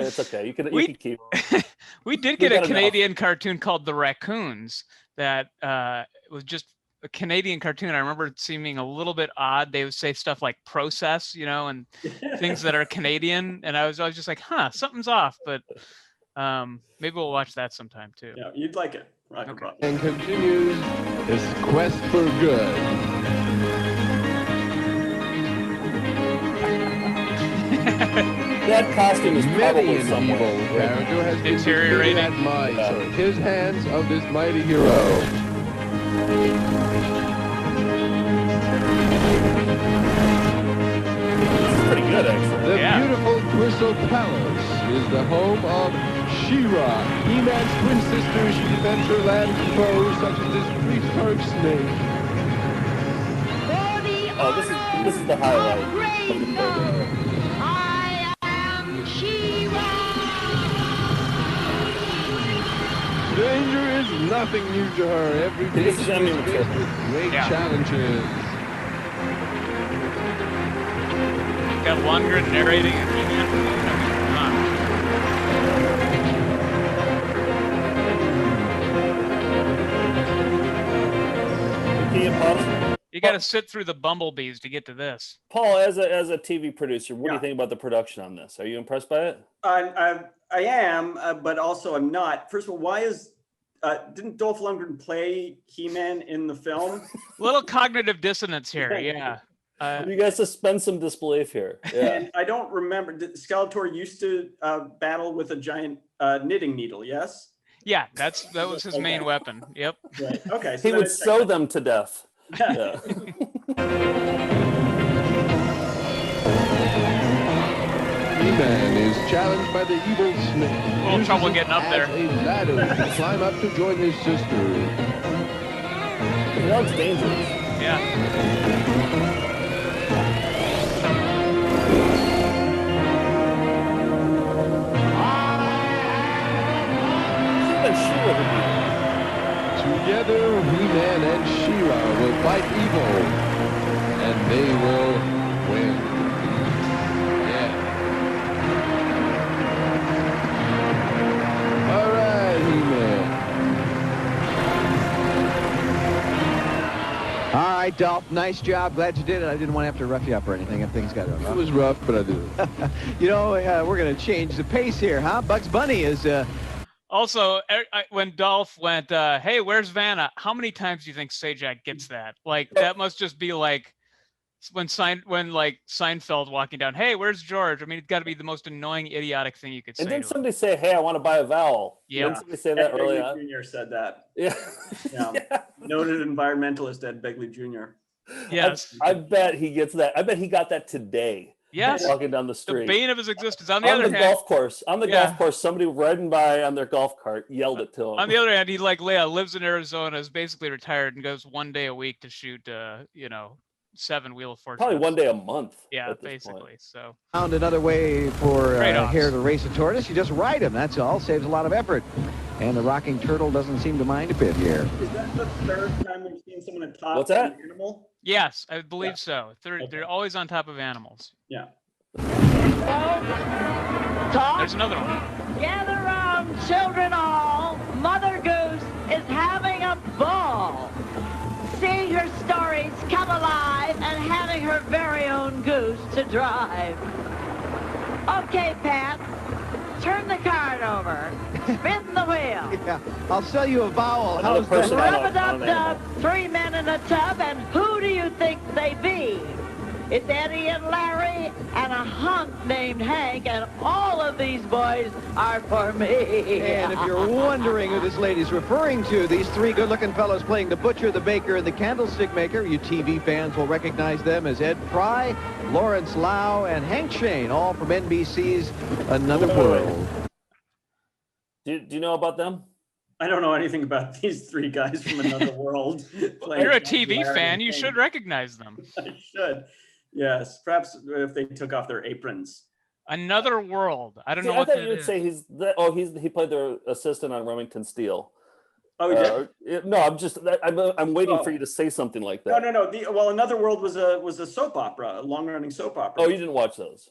A: it's okay. You can keep it.
C: We did get a Canadian cartoon called The Raccoons that was just a Canadian cartoon. I remember it seeming a little bit odd. They would say stuff like process, and things that are Canadian. And I was always just like, something's off. But maybe we'll watch that sometime too.
B: Yeah, you'd like it.
C: Okay.
P: And continues his quest for good.
A: That costume is
P: Many
A: probably
P: an
A: somewhere.
P: evil character has been
C: Deteriorating.
P: defeated at might. His hands of this mighty hero.
A: Pretty good, actually.
P: The beautiful Crystal Palace is the home of She-Ra, He-Man's twin sister. She defends her land from foes such as this prehistoric snake.
A: Oh, this is the highlight of the program.
F: I am She-Ra.
P: Danger is nothing new to her. Every day
A: This
P: she
A: is
P: is
A: Emmy
P: faced with great challenges.
C: Got Lundgren narrating it. Come on. You got to sit through the bumblebees to get to this.
A: Paul, as a TV producer, what do you think about the production on this? Are you impressed by it?
B: I am, but also I'm not. First of all, why is didn't Dolph Lundgren play He-Man in the film?
C: Little cognitive dissonance here, yeah.
A: You guys suspend some disbelief here. Yeah.
B: And I don't remember. Skeletor used to battle with a giant knitting needle. Yes.
C: Yeah, that was his main weapon. Yep.
B: Right. Okay. So
A: He
B: then
A: would
B: it's
A: sew them to death. Yeah.
P: He-Man is challenged by the evil snake.
C: A little trouble getting up there.
P: A ladder to climb up to join his sister.
A: That looks dangerous.
C: Yeah.
P: Together, He-Man and She-Ra will fight evil, and they will win. Yeah. All right, He-Man.
E: All right, Dolph, nice job. Glad you did it. I didn't want to have to rough you up or anything if things got rough.
P: It was rough, but I did it.
E: You know, we're going to change the pace here, huh? Bugs Bunny is...
C: Also, when Dolph went, hey, where's Vanna? How many times do you think Sajak gets that? Like, that must just be like when Seinfeld walking down, hey, where's George? I mean, it's got to be the most annoying, idiotic thing you could say.
A: And didn't somebody say, hey, I want to buy a vowel?
C: Yeah.
A: Didn't somebody say that early on?
B: Jr. said that.
A: Yeah.
B: Yeah. Noted environmentalist Ed Begley Jr.
C: Yes.
A: I bet he gets that. I bet he got that today.
C: Yes.
A: Walking down the street.
C: The bane of his existence. On the other hand,
A: golf course. On the golf course, somebody riding by on their golf cart yelled it to him.
C: On the other hand, he lives in Arizona, is basically retired, and goes one day a week to shoot, 7 Wheel of Fortune.
A: Probably one day a month.
C: Yeah, basically. So
E: found another way for
C: Trade-offs.
E: Hare to race a tortoise. You just ride him. That's all. Saves a lot of effort. And the rocking turtle doesn't seem to mind a bit here.
B: Is that the third time we've seen someone atop
A: What's that?
B: an animal?
C: yes, I believe so. They're always on top of animals.
B: Yeah.
H: Talk.
C: There's another one.
H: Gather round, children all. Mother Goose is having a ball. Seeing her stories come alive and having her very own goose to drive. Okay, Pat, turn the card over. Spin the wheel.
E: Yeah, I'll sell you a vowel.
A: Another
E: How's that?
A: person on
H: Rub-a-dub-dub, 3 men in a tub, and who do you think they be? It's Eddie and Larry and a hunk named Hank, and all of these boys are for me.
E: And if you're wondering who this lady's referring to, these 3 good-looking fellows playing the butcher, the baker, and the candlestick maker, you TV fans will recognize them as Ed Fry, Lawrence Lau, and Hank Shane, all from NBC's Another World.
A: Do you know about them?
B: I don't know anything about these 3 guys from Another World.
C: You're a TV fan. You should recognize them.
B: I should. Yes, perhaps if they took off their aprons.
C: Another World. I don't know
A: I
C: what
A: thought
C: that
A: you would
C: is.
A: say he played their assistant on Remington Steele.
B: Oh, he did?
A: No, I'm waiting for you to say something like that.
B: No. Another World was a soap opera, a long-running soap opera.
A: Oh, you didn't watch those?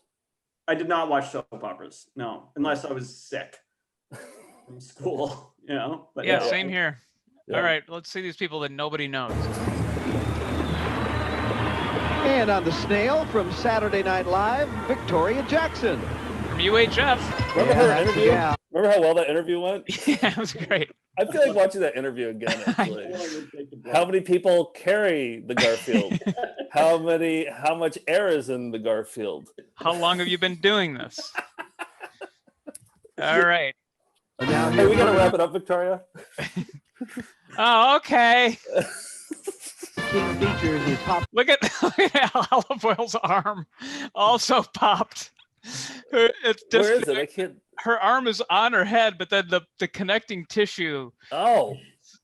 B: I did not watch soap operas. No, unless I was sick from school. But
C: yeah,
B: no.
C: same here.
A: Yeah.
C: All right, let's see these people that nobody knows.
E: And on the snail from Saturday Night Live, Victoria Jackson.
C: From UHF.
A: Remember her interview?
E: Yeah.
A: Remember how well that interview went?
C: Yeah, it was great.
A: I feel like watching that interview again, actually. How many people carry the Garfield? How much air is in the Garfield?
C: How long have you been doing this? All right.
A: Hey, we gotta wrap it up, Victoria.
C: Oh, okay.
E: King features his top.
C: Look at Olive Oil's arm also popped. It's just,
A: Where is it? I can't.
C: Her arm is on her head, but then the connecting tissue.
A: Oh.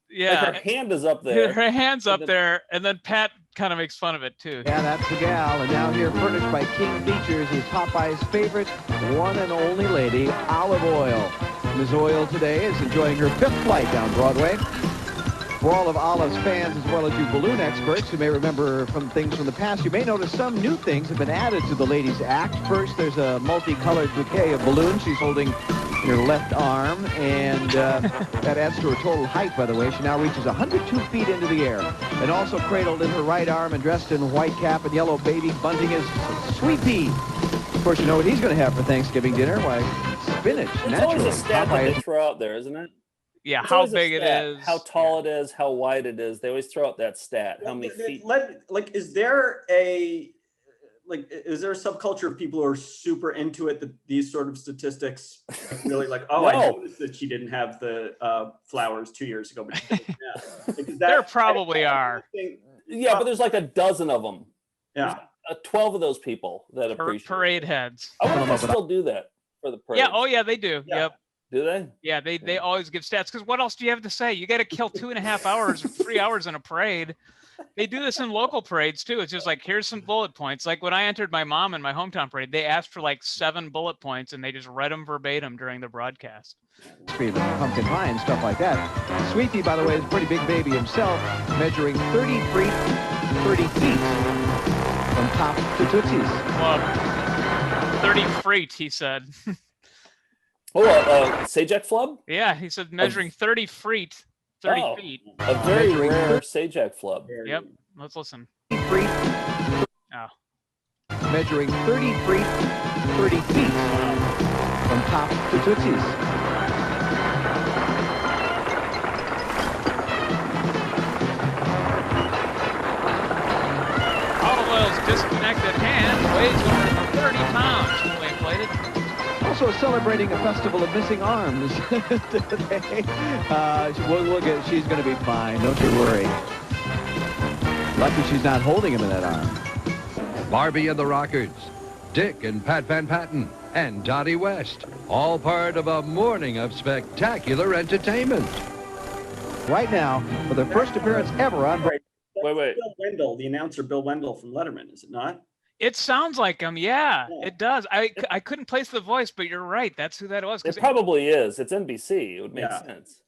C: Yeah.
A: Like her hand is up there.
C: Her hand's up there, and then Pat kind of makes fun of it too.
E: Yeah, that's the gal. And now here, furnished by King Features, is Popeye's favorite one and only lady, Olive Oil. Ms. Oil today is enjoying her 5th flight down Broadway. For all of Olive's fans, as well as you balloon experts who may remember from things from the past, you may notice some new things have been added to the ladies' act. First, there's a multicolored bouquet of balloons she's holding in her left arm, and that adds to her total height, by the way. She now reaches 102 feet into the air. And also cradled in her right arm and dressed in white cap and yellow baby bunting is Sweet Pea. Of course, you know what he's going to have for Thanksgiving dinner? Why, spinach,
A: It's
E: naturally.
A: always a stat that they throw out there, isn't it?
C: Yeah,
A: It's
C: how
A: always a
C: big it
A: stat.
C: is.
A: How tall it is, how wide it is. They always throw out that stat. How many feet?
B: Is there a subculture of people who are super into it, that these sort of statistics really like, oh,
A: No.
B: I noticed that she didn't have the flowers 2 years ago, but she did now.
C: There probably are.
A: Yeah, but there's like a dozen of them.
B: Yeah.
A: 12 of those people that appreciate
C: parade heads.
A: I wonder if they still do that for the parade.
C: Yeah. Oh yeah, they do.
B: Yeah.
C: Yep.
A: Do they?
C: Yeah, they always give stats because what else do you have to say? You got to kill 2.5 hours or 3 hours in a parade. They do this in local parades too. It's just like, here's some bullet points. Like when I entered my mom in my hometown parade, they asked for like 7 bullet points and they just read them verbatim during the broadcast.
E: Speed, pumpkin pie and stuff like that. Sweetie, by the way, is a pretty big baby himself, measuring 30 feet from top to tootsies.
C: Well, 30 feet, he said.
A: Sajak flub?
C: Yeah, he said measuring 30 feet. 30 feet.
A: A very rare Sajak flub.
C: Yep. Let's listen.
E: Oh. Measuring 30 feet from top to tootsies.
C: Olive oil's disconnected hand weighs over 30 pounds. Fully inflated.
E: Also celebrating a festival of missing arms today. She's going to be fine. Don't you worry. Lucky she's not holding him in that arm.
D: Barbie and the Rockers, Dick and Pat Van Patten, and Dottie West, all part of a morning of spectacular entertainment.
E: Right now, for the first appearance ever on...
A: Wait.
B: Bill Wendell, the announcer Bill Wendell from Letterman, is it not?
C: It sounds like him. Yeah, it does. I couldn't place the voice, but you're right. That's who that was.
A: It probably is. It's NBC. It would make sense.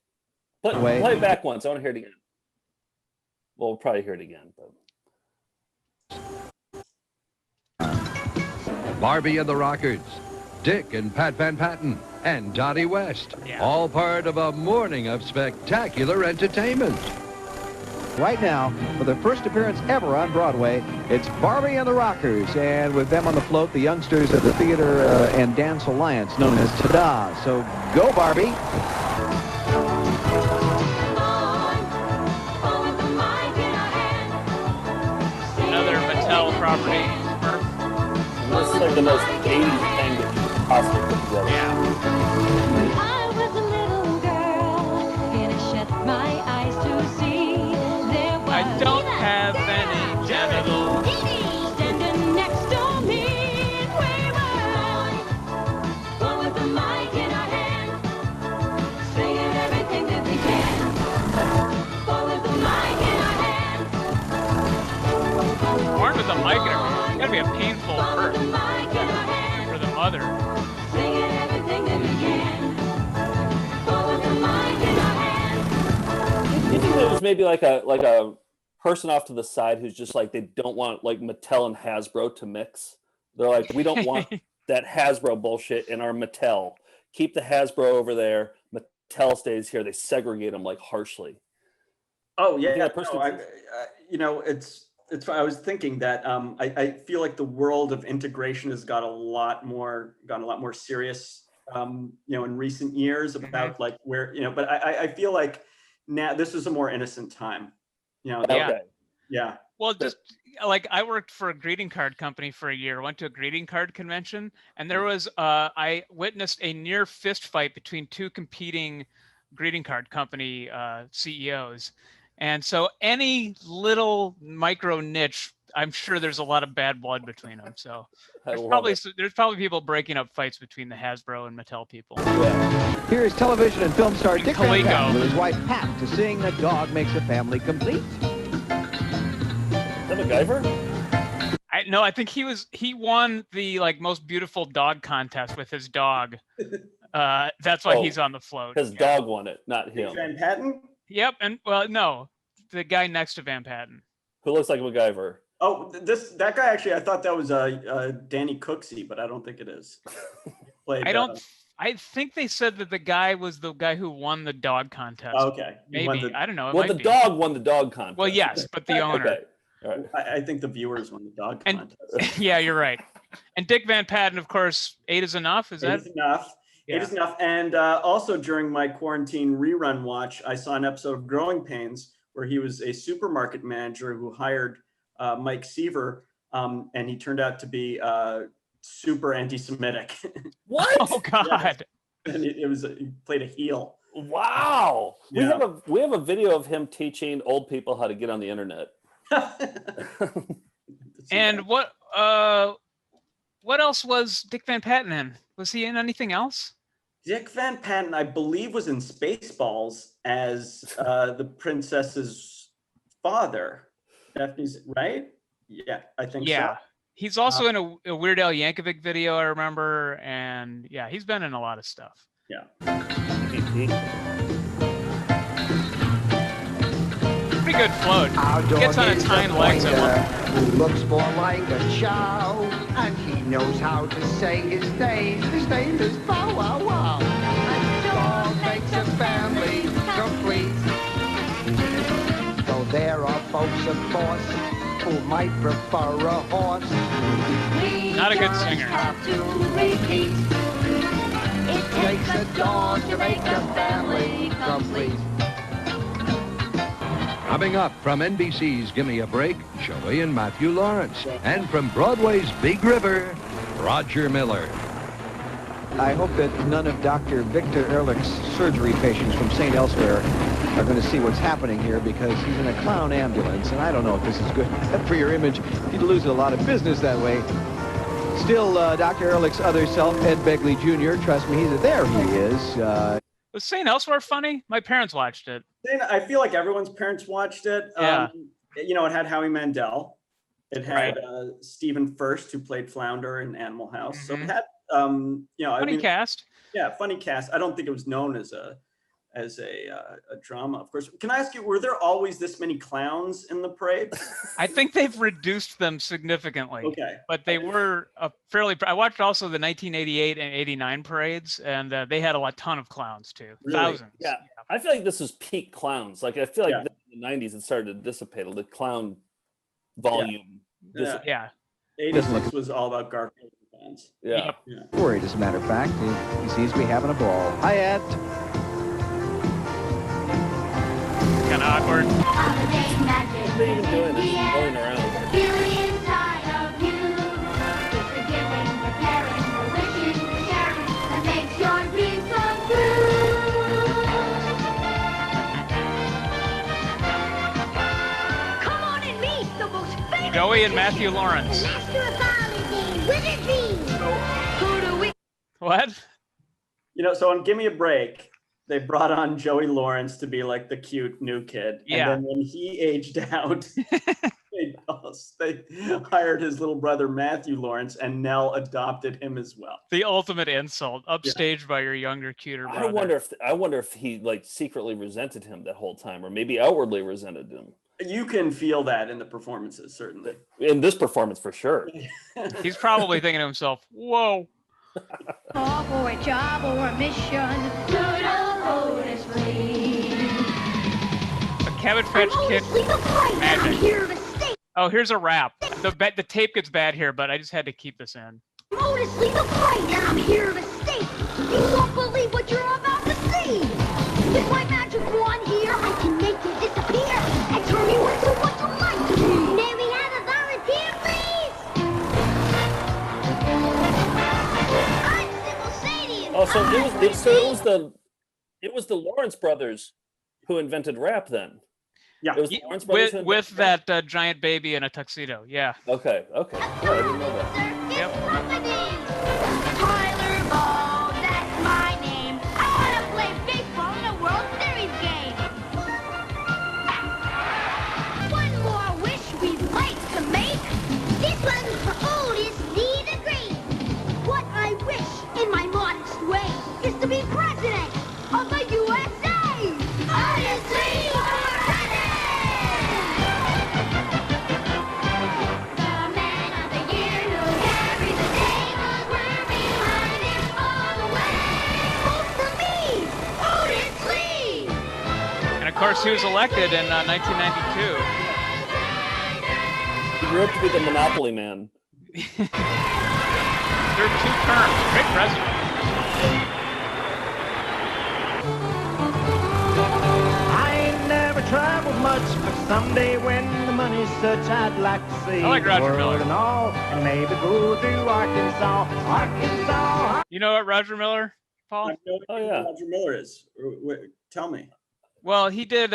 A: Play it back once. I want to hear it again. Well, we'll probably hear it again. But...
D: Barbie and the Rockers, Dick and Pat Van Patten, and Dottie West, all part of a morning of spectacular entertainment.
E: Right now, for the first appearance ever on Broadway, it's Barbie and the Rockers, and with them on the float, the youngsters of the Theater and Dance Alliance, known as TADA. So go, Barbie.
C: Another Mattel property.
A: This is like the most 80s thing that you could possibly put together.
C: Yeah.
F: I was a little girl, and I shut my eyes to see.
C: I don't have any genitals.
F: Standing next to me, we were one with the mic in our hand, singing everything that we can. One with the mic in our hand.
C: Born with a mic in her hand. It's gotta be a painful birth for the mother.
F: Singing everything that we can. One with the mic in our hand.
A: You think there was maybe like a person off to the side who's just like, they don't want like Mattel and Hasbro to mix? They're like, we don't want that Hasbro bullshit in our Mattel. Keep the Hasbro over there. Mattel stays here. They segregate them like harshly.
B: Oh yeah, it's. I was thinking that I feel like the world of integration has got a lot more serious, in recent years about like where, but I feel like now this is a more innocent time,
C: Yeah.
B: Yeah.
C: Well, just like I worked for a greeting card company for a year, went to a greeting card convention, and there was I witnessed a near fist fight between 2 competing greeting card company CEOs. And so any little micro niche, I'm sure there's a lot of bad blood between them. So there's probably people breaking up fights between the Hasbro and Mattel people.
E: Here is television and film star Dick Van
C: Coleco.
E: Patten with his wife Pat to sing "A Dog Makes a Family Complete."
A: Is that MacGyver?
C: No, I think he won the like most beautiful dog contest with his dog. That's why he's on the float.
A: His dog won it, not him.
B: Van Patten?
C: Yep, and well, no, the guy next to Van Patten.
A: Who looks like MacGyver.
B: Oh, that guy actually, I thought that was Danny Cooksey, but I don't think it is.
C: I think they said that the guy was the guy who won the dog contest.
B: Okay.
C: Maybe. I don't know.
A: Well, the dog won the dog contest.
C: Well, yes, but the owner.
A: Okay. All right.
B: I think the viewers won the dog contest.
C: Yeah, you're right. And Dick Van Patten, of course, 8 is enough. Is that?
B: 8 is enough.
C: Yeah.
B: 8 is enough. And also during my quarantine rerun watch, I saw an episode of Growing Pains where he was a supermarket manager who hired Mike Seaver, and he turned out to be super anti-Semitic.
A: What?
C: Oh God!
B: Yeah. And he played a heel.
A: Wow.
B: Yeah.
A: We have a video of him teaching old people how to get on the internet.
C: And what else was Dick Van Patten in? Was he in anything else?
B: Dick Van Patten, I believe, was in Spaceballs as the princess's father. Daphne's right? Yeah, I think so.
C: He's also in a Weird Al Yankovic video, I remember, and yeah, he's been in a lot of stuff.
B: Yeah.
C: Pretty good float. Gets on its hind legs.
Q: Who looks more like a chow, and he knows how to say his name. His name is Bow Wow Wow. A dog makes a family complete. Though there are folks, of course, who might prefer a horse.
C: Not a good singer.
Q: It takes a dog to make a family complete.
D: Coming up from NBC's Gimme a Break, Joey and Matthew Lawrence. And from Broadway's Big River, Roger Miller.
E: I hope that none of Dr. Victor Ehrlich's surgery patients from St. Elsewhere are going to see what's happening here, because he's in a clown ambulance, and I don't know if this is good for your image. You'd lose a lot of business that way. Still, Dr. Ehrlich's other self, Ed Begley Jr., trust me, there he is.
C: Was St. Elsewhere funny? My parents watched it.
B: I feel like everyone's parents watched it.
C: Yeah.
B: You know, it had Howie Mandel. It had Stephen Furst, who played Flounder in Animal House. So it had, you know,
C: funny cast.
B: Yeah, funny cast. I don't think it was known as a drama, of course. Can I ask you, were there always this many clowns in the parade?
C: I think they've reduced them significantly.
B: Okay.
C: But they were I watched also the 1988 and 89 parades, and they had a ton of clowns too.
B: Really?
C: Thousands.
A: Yeah. I feel like this was peak clowns. Like, I feel like in the 90s it started to dissipate. The clown volume.
C: Yeah.
B: 86 was all about Garfield fans.
A: Yeah.
E: Worried, as a matter of fact. He seems to be having a ball. Hi, Ed.
C: Kind of awkward.
A: What are they even doing? They're just going around.
F: Come on and meet the most famous
C: Joey and Matthew Lawrence.
F: master of biology, Wizard Bean. Who do we?
C: What?
B: You know, so on Gimme a Break, they brought on Joey Lawrence to be like the cute new kid.
C: Yeah.
B: And then when he aged out, they hired his little brother, Matthew Lawrence, and Nell adopted him as well.
C: The ultimate insult, upstaged by your younger, cuter brother.
A: I wonder if he like secretly resented him that whole time, or maybe outwardly resented him.
B: You can feel that in the performances, certainly.
A: In this performance, for sure.
C: He's probably thinking to himself, whoa.
F: Call for a job or a mission. Good old Otis Lee.
C: A Cabbage Patch Kid magic. Oh, here's a rap. The tape gets bad here, but I just had to keep this in.
F: Otis Lee the Great, and I'm here to stay. You won't believe what you're about to see. With my magic wand here, I can make you disappear and turn you into what you like to be. May we have a volunteer, please? I'm Sybil Sadie.
A: Oh, so it was the Lawrence brothers who invented rap then.
B: Yeah,
A: it was the Lawrence brothers who
C: with
A: invented
C: that giant baby in a tuxedo. Yeah.
A: Okay. Yeah, I didn't know that.
C: Yep.
F: Tyler Ball, that's my name. I want to play baseball in a World Series game. One more wish we'd like to make. This one's for Otis Lee the Great. What I wish, in my modest way, is to be president of the USA. Otis Lee, president! The man of the year who carries the day. We're behind him all the way. Vote for me, Otis Lee!
C: And of course, he was elected in 1992.
A: He grew up to be the Monopoly man.
C: Served 2 terms. Great president.
L: I ain't never traveled much, but someday when the money's such, I'd like to see
C: I like
L: the
C: Roger
L: world
C: Miller.
L: and all, and maybe go through Arkansas. Arkansas.
C: You know what Roger Miller, Paul?
B: I know who Roger Miller is. Tell me.
C: Well, he did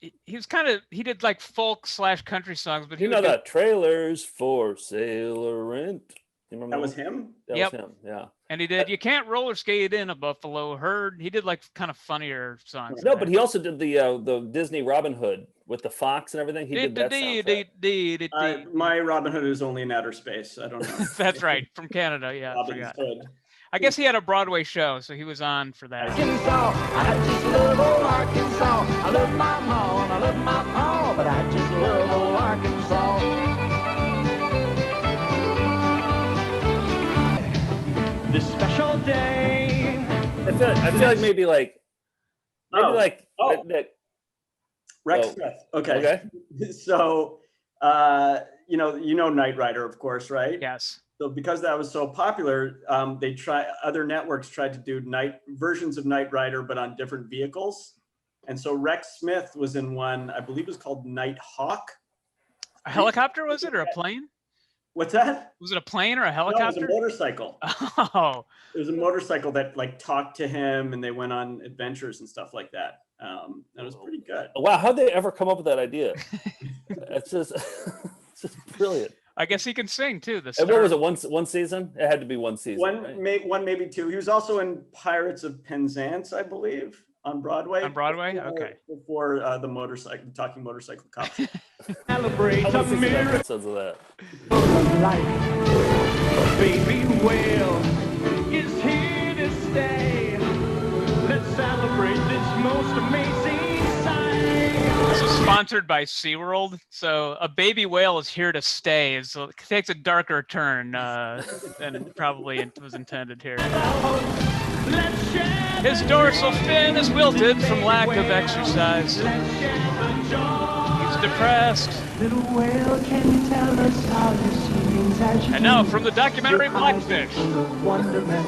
C: he was kind of, he did like folk / country songs, but he
A: You
C: would
A: know
C: do-
A: that trailers for sale or rent. You remember
B: That was him?
A: That
C: Yep.
A: was him. Yeah.
C: And he did You Can't Roller Skate in a Buffalo Herd. He did like kind of funnier songs.
A: No, but he also did the Disney Robin Hood with the fox and everything. He did that soundtrack.
B: My Robin Hood is only in outer space. I don't know.
C: That's right, from Canada. Yeah, I
B: Robin's
C: forgot.
B: Hood.
C: I guess he had a Broadway show, so he was on for that.
Q: Arkansas, I just love old Arkansas. I love my ma and I love my pa, but I just love old Arkansas.
L: This special day.
A: I feel like maybe Rex
B: Smith. Okay. So, you know Knight Rider, of course, right?
C: Yes.
B: So because that was so popular, other networks tried to do versions of Knight Rider, but on different vehicles. And so Rex Smith was in one, I believe it was called Night Hawk.
C: A helicopter, was it, or a plane?
B: What's that?
C: Was it a plane or a
B: No,
C: helicopter?
B: it was a motorcycle.
C: Oh.
B: It was a motorcycle that like talked to him, and they went on adventures and stuff like that. That was pretty good.
A: Wow, how'd they ever come up with that idea? It's just brilliant.
C: I guess he can sing too.
A: And what was it? One season? It had to be one season.
B: One, maybe two. He was also in Pirates of Penzance, I believe, on Broadway.
C: On Broadway, okay.
B: Before the talking motorcycle cop.
L: Celebrate
A: I
L: a
A: want to see some
L: miracle
A: episodes of that.
L: of life. Baby whale is here to stay. Let's celebrate this most amazing sight.
C: This is sponsored by SeaWorld. So a baby whale is here to stay. So it takes a darker turn than probably it was intended here. His dorsal fin is wilted from lack of exercise. He's depressed.
Q: Little whale, can you tell us how this feelings as you
C: And now from the documentary Blackfish,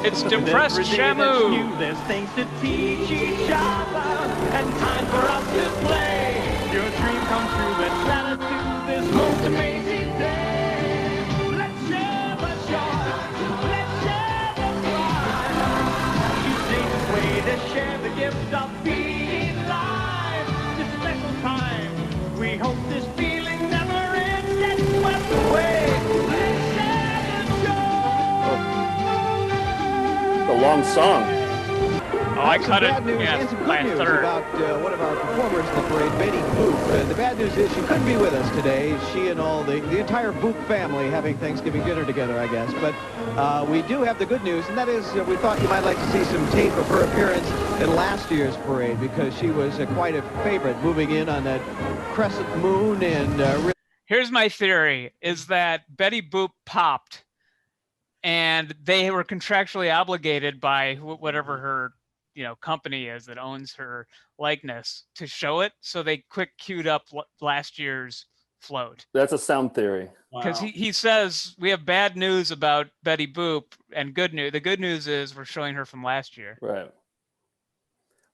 C: it's Depressed Shamu.
L: There's things to teach each other and time for us to play. Your dream come true, let's let us do this most amazing day. Let's share the joy, let's share the pride. You say this way to share the gift of being alive. This special time, we hope this feeling never ends, gets swept away. Let's share the joy.
A: The long song.
C: Oh, I cut it
E: Bad news and some
C: by
E: good
C: a
E: news
C: third.
E: about one of our performers in the parade, Betty Boop. The bad news is she couldn't be with us today. She and all the entire Boop family having Thanksgiving dinner together, I guess. But we do have the good news, and that is we thought you might like to see some tape of her appearance in last year's parade because she was quite a favorite moving in on that crescent moon and.
C: Here's my theory: is that Betty Boop popped, and they were contractually obligated by whatever her company is that owns her likeness to show it, so they quick queued up last year's float.
A: That's a sound theory.
C: Because he says we have bad news about Betty Boop and good news. The good news is we're showing her from last year.
A: Right.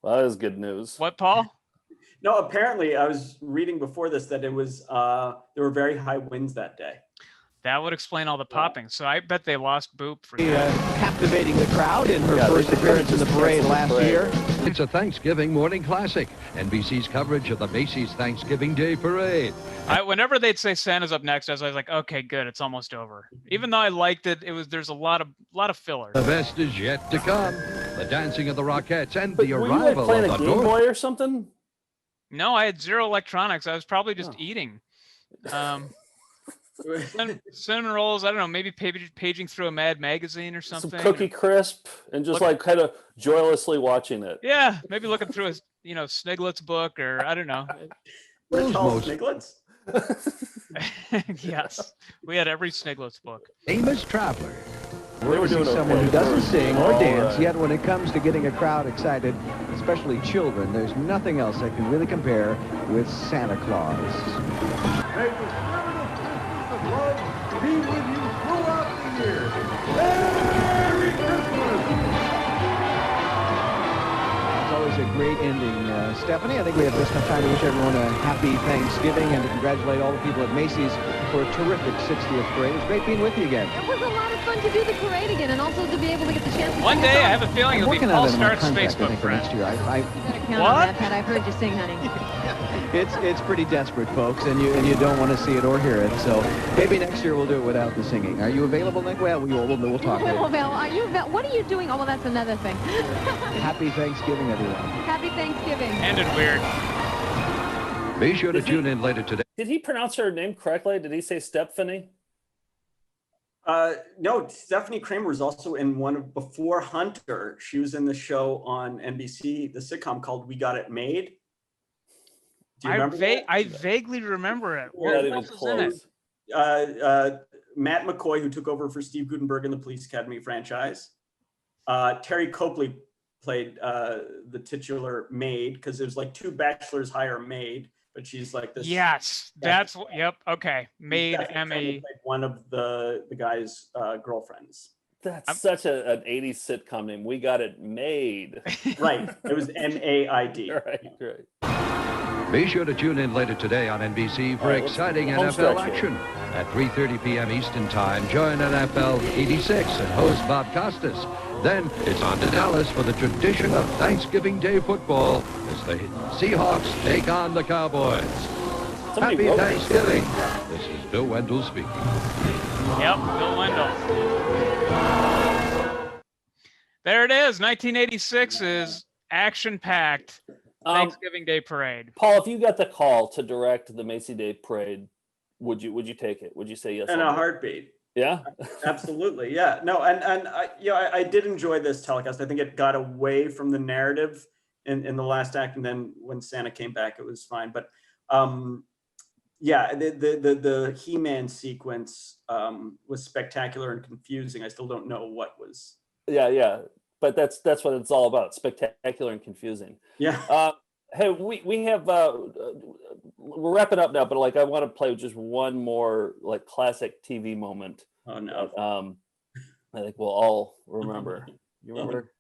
A: Well, that is good news.
C: What, Paul?
B: No, apparently I was reading before this that it was there were very high winds that day.
C: That would explain all the popping. So I bet they lost Boop for
E: captivating the crowd in her first appearance in the parade last year.
D: It's a Thanksgiving morning classic. NBC's coverage of the Macy's Thanksgiving Day Parade.
C: Whenever they'd say Santa's up next, I was like, okay, good, it's almost over. Even though I liked it, there's a lot of filler.
D: The best is yet to come. The dancing of the Rockettes and
A: But
D: the
A: were you
D: arrival
A: playing
D: of
A: a
D: the
A: Game
D: North.
A: Boy or something?
C: No, I had zero electronics. I was probably just eating. Cinnamon rolls, I don't know, maybe paging through a Mad magazine or something.
A: Some Cookie Crisp and just kind of joylessly watching it.
C: Yeah, maybe looking through a Sniglets book or I don't know.
B: Rich Hall Sniglets?
C: Yes, we had every Sniglets book.
D: Famous traveler.
E: We're to see someone who doesn't sing or dance, yet when it comes to getting a crowd excited, especially children, there's nothing else that can really compare with Santa Claus.
R: May the spirit of Christmas and love be with you throughout the year. Merry Christmas!
E: It's always a great ending, Stephanie. I think we have just enough time to wish everyone a happy Thanksgiving and to congratulate all the people at Macy's for a terrific 60th parade. It's great being with you again.
G: It was a lot of fun to do the parade again and also to be able to get the chance to
C: One
G: sing a
C: day,
G: song.
C: I have a feeling
E: I'm
C: it'll be
E: working
C: Paul
E: on that in my
C: Stark's
E: contract, I
C: Facebook
E: think, for
C: friend.
E: next year.
G: You better count on that, Pat. I've heard you sing, honey.
E: It's pretty desperate, folks, and you don't want to see it or hear it. So maybe next year we'll do it without the singing. Are you available, Nick? Well, we'll talk later.
G: Well, are you? What are you doing? Oh, well, that's another thing.
E: Happy Thanksgiving, everyone.
G: Happy Thanksgiving.
C: Ended weird.
O: Be sure to tune in later today.
A: Did he pronounce her name correctly? Did he say Stephanie?
B: No, Stephanie Kramer was also in one of before Hunter. She was in the show on NBC, the sitcom called We Got It Made. Do you remember that?
C: I vaguely remember it.
A: Not even close.
B: Matt McCoy, who took over for Steve Guttenberg in the Police Academy franchise. Terry Copley played the titular maid because there's like 2 bachelors hire a maid, but she's like this.
C: Yes, that's yep. Okay, maid
B: Emmy. One of the guy's girlfriends.
A: That's such an 80s sitcom name. We Got It Made.
B: Right. It was MAID.
A: Right.
O: Be sure to tune in later today on NBC for exciting NFL action. At 3:30 p.m. Eastern Time, join NFL 86 and host Bob Costas. Then it's on to Dallas for the tradition of Thanksgiving Day football as the Seahawks take on the Cowboys. Happy Thanksgiving. This is Bill Wendell speaking.
C: Yep, Bill Wendell. There it is. 1986 is action-packed Thanksgiving Day parade.
A: Paul, if you got the call to direct the Macy Day parade, would you take it? Would you say yes?
B: In a heartbeat.
A: Yeah.
B: Absolutely. Yeah. No. And I did enjoy this telecast. I think it got away from the narrative in the last act, and then when Santa came back, it was fine. But the He-Man sequence was spectacular and confusing. I still don't know what was.
A: Yeah. But that's what it's all about. Spectacular and confusing.
B: Yeah.
A: Hey, we have we're wrapping up now, but like I want to play just one more like classic TV moment.
B: Oh no.
A: I think we'll all remember. You remember?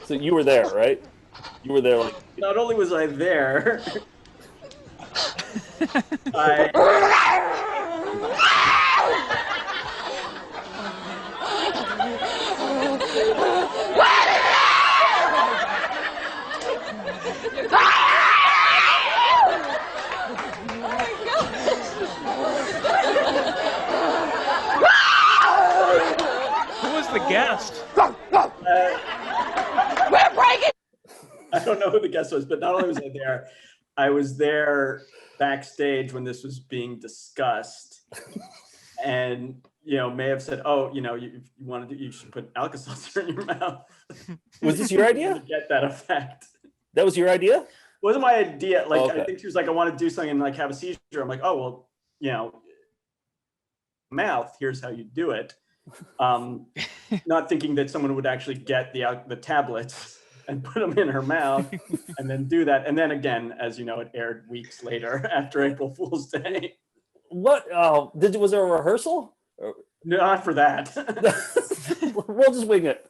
A: So you were there, right? You were there. Like,
B: not only was I there,
C: Who was the guest?
B: We're breaking. I don't know who the guest was, but not only was I was there backstage when this was being discussed, and may have said, "Oh, you want to do? You should put Alka-Seltzer in your mouth."
A: Was this your idea?
B: To get that effect.
A: That was your idea? It
B: wasn't my idea. Like
A: okay.
B: I think she was like, "I want to do something and like have a seizure." I'm like, "Oh well, mouth. Here's how you do it." Not thinking that someone would actually get the tablets and put them in her mouth and then do that. And then again, as you know, it aired weeks later after April Fool's Day.
A: What? Was there a rehearsal?
B: Not for that.
A: We'll just wing it.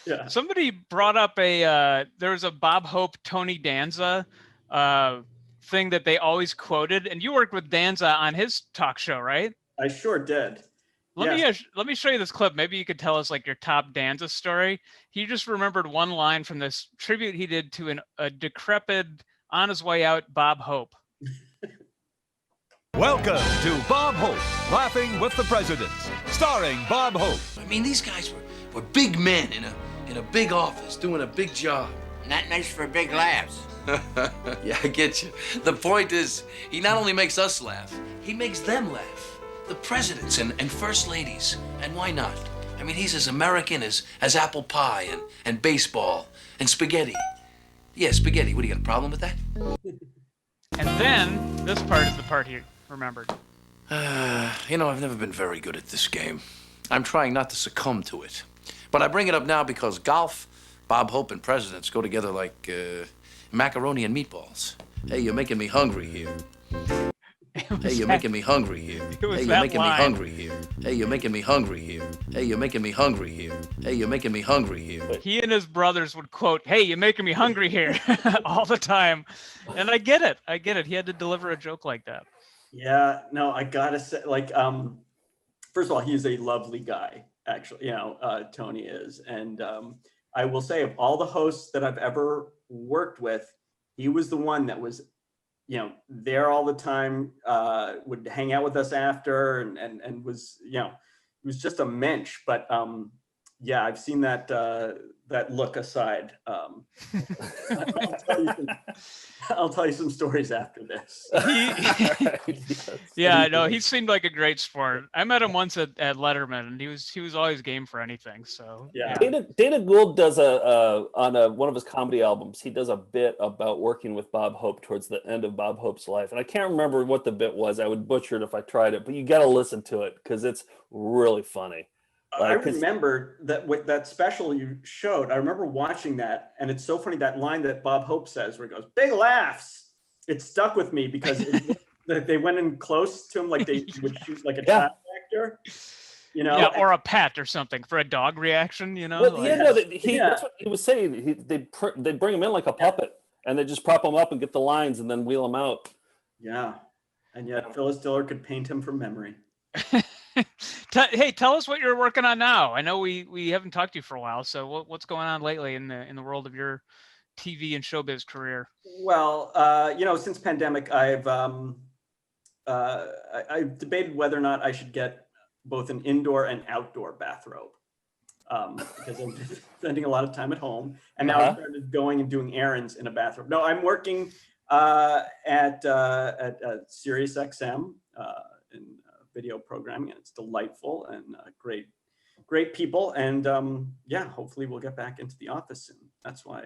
B: Yeah.
C: Somebody brought up there was a Bob Hope, Tony Danza thing that they always quoted. And you worked with Danza on his talk show, right?
B: I sure did.
C: Let me show you this clip. Maybe you could tell us like your top Danza story. He just remembered one line from this tribute he did to a decrepit, on his way out Bob Hope.
S: Welcome to Bob Hope, Laughing with the Presidents, starring Bob Hope.
T: I mean, these guys were big men in a big office doing a big job.
U: Not nice for big laughs.
T: Yeah, I get you. The point is, he not only makes us laugh, he makes them laugh. The presidents and first ladies, and why not? I mean, he's as American as apple pie and baseball and spaghetti. Yeah, spaghetti. What, do you got a problem with that?
C: And then this part is the part he remembered.
T: I've never been very good at this game. I'm trying not to succumb to it. But I bring it up now because golf, Bob Hope, and presidents go together like macaroni and meatballs. Hey, you're making me hungry here. Hey, you're making me hungry here. Hey, you're making me hungry here. Hey, you're making me hungry here. Hey, you're making me hungry here. Hey, you're making me hungry here.
C: He and his brothers would quote, "Hey, you're making me hungry here," all the time. And I get it. He had to deliver a joke like that.
B: Yeah, no, I gotta say, like, first of all, he's a lovely guy, actually, Tony is. And I will say, of all the hosts that I've ever worked with, he was the one that was, there all the time, would hang out with us after and was, he was just a mensch. But yeah, I've seen that look aside. I'll tell you some stories after this.
C: Yeah, no, he seemed like a great sport. I met him once at Letterman, and he was always game for anything. So
B: yeah.
A: Dana Gould does on one of his comedy albums. He does a bit about working with Bob Hope towards the end of Bob Hope's life, and I can't remember what the bit was. I would butcher it if I tried it, but you got to listen to it because it's really funny.
B: I remember that special you showed. I remember watching that, and it's so funny, that line that Bob Hope says where he goes, "Big laughs." It stuck with me because they went in close to him like they would shoot like a child actor,
C: Yeah, or a pet or something for a dog reaction,
A: Well, that's what he was saying. They bring him in like a puppet, and they just prop him up and get the lines, and then wheel him out.
B: Yeah, and yet Phyllis Diller could paint him from memory.
C: Hey, tell us what you're working on now. I know we haven't talked to you for a while, so what's going on lately in the world of your TV and showbiz career?
B: Well, since pandemic, I've debated whether or not I should get both an indoor and outdoor bathrobe because I'm spending a lot of time at home, and now I've started going and doing errands in a bathrobe. No, I'm working at Sirius XM in video programming, and it's delightful and great people, and hopefully we'll get back into the office soon. That's why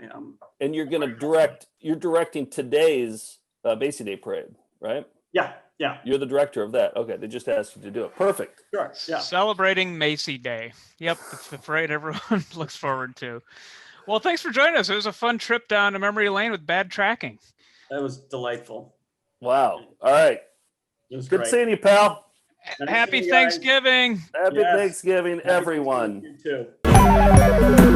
A: and you're directing today's Macy Day parade, right?
B: Yeah
A: You're the director of that. Okay, they just asked you to do it. Perfect.
B: Sure. Yeah,
C: celebrating Macy Day. Yep, it's the parade everyone looks forward to. Well, thanks for joining us. It was a fun trip down to memory lane with bad tracking.
B: That was delightful.
A: Wow. All right,
B: it was
A: good
B: great.
A: seeing you, pal.
C: Happy Thanksgiving.
A: Happy Thanksgiving, everyone.
B: You too.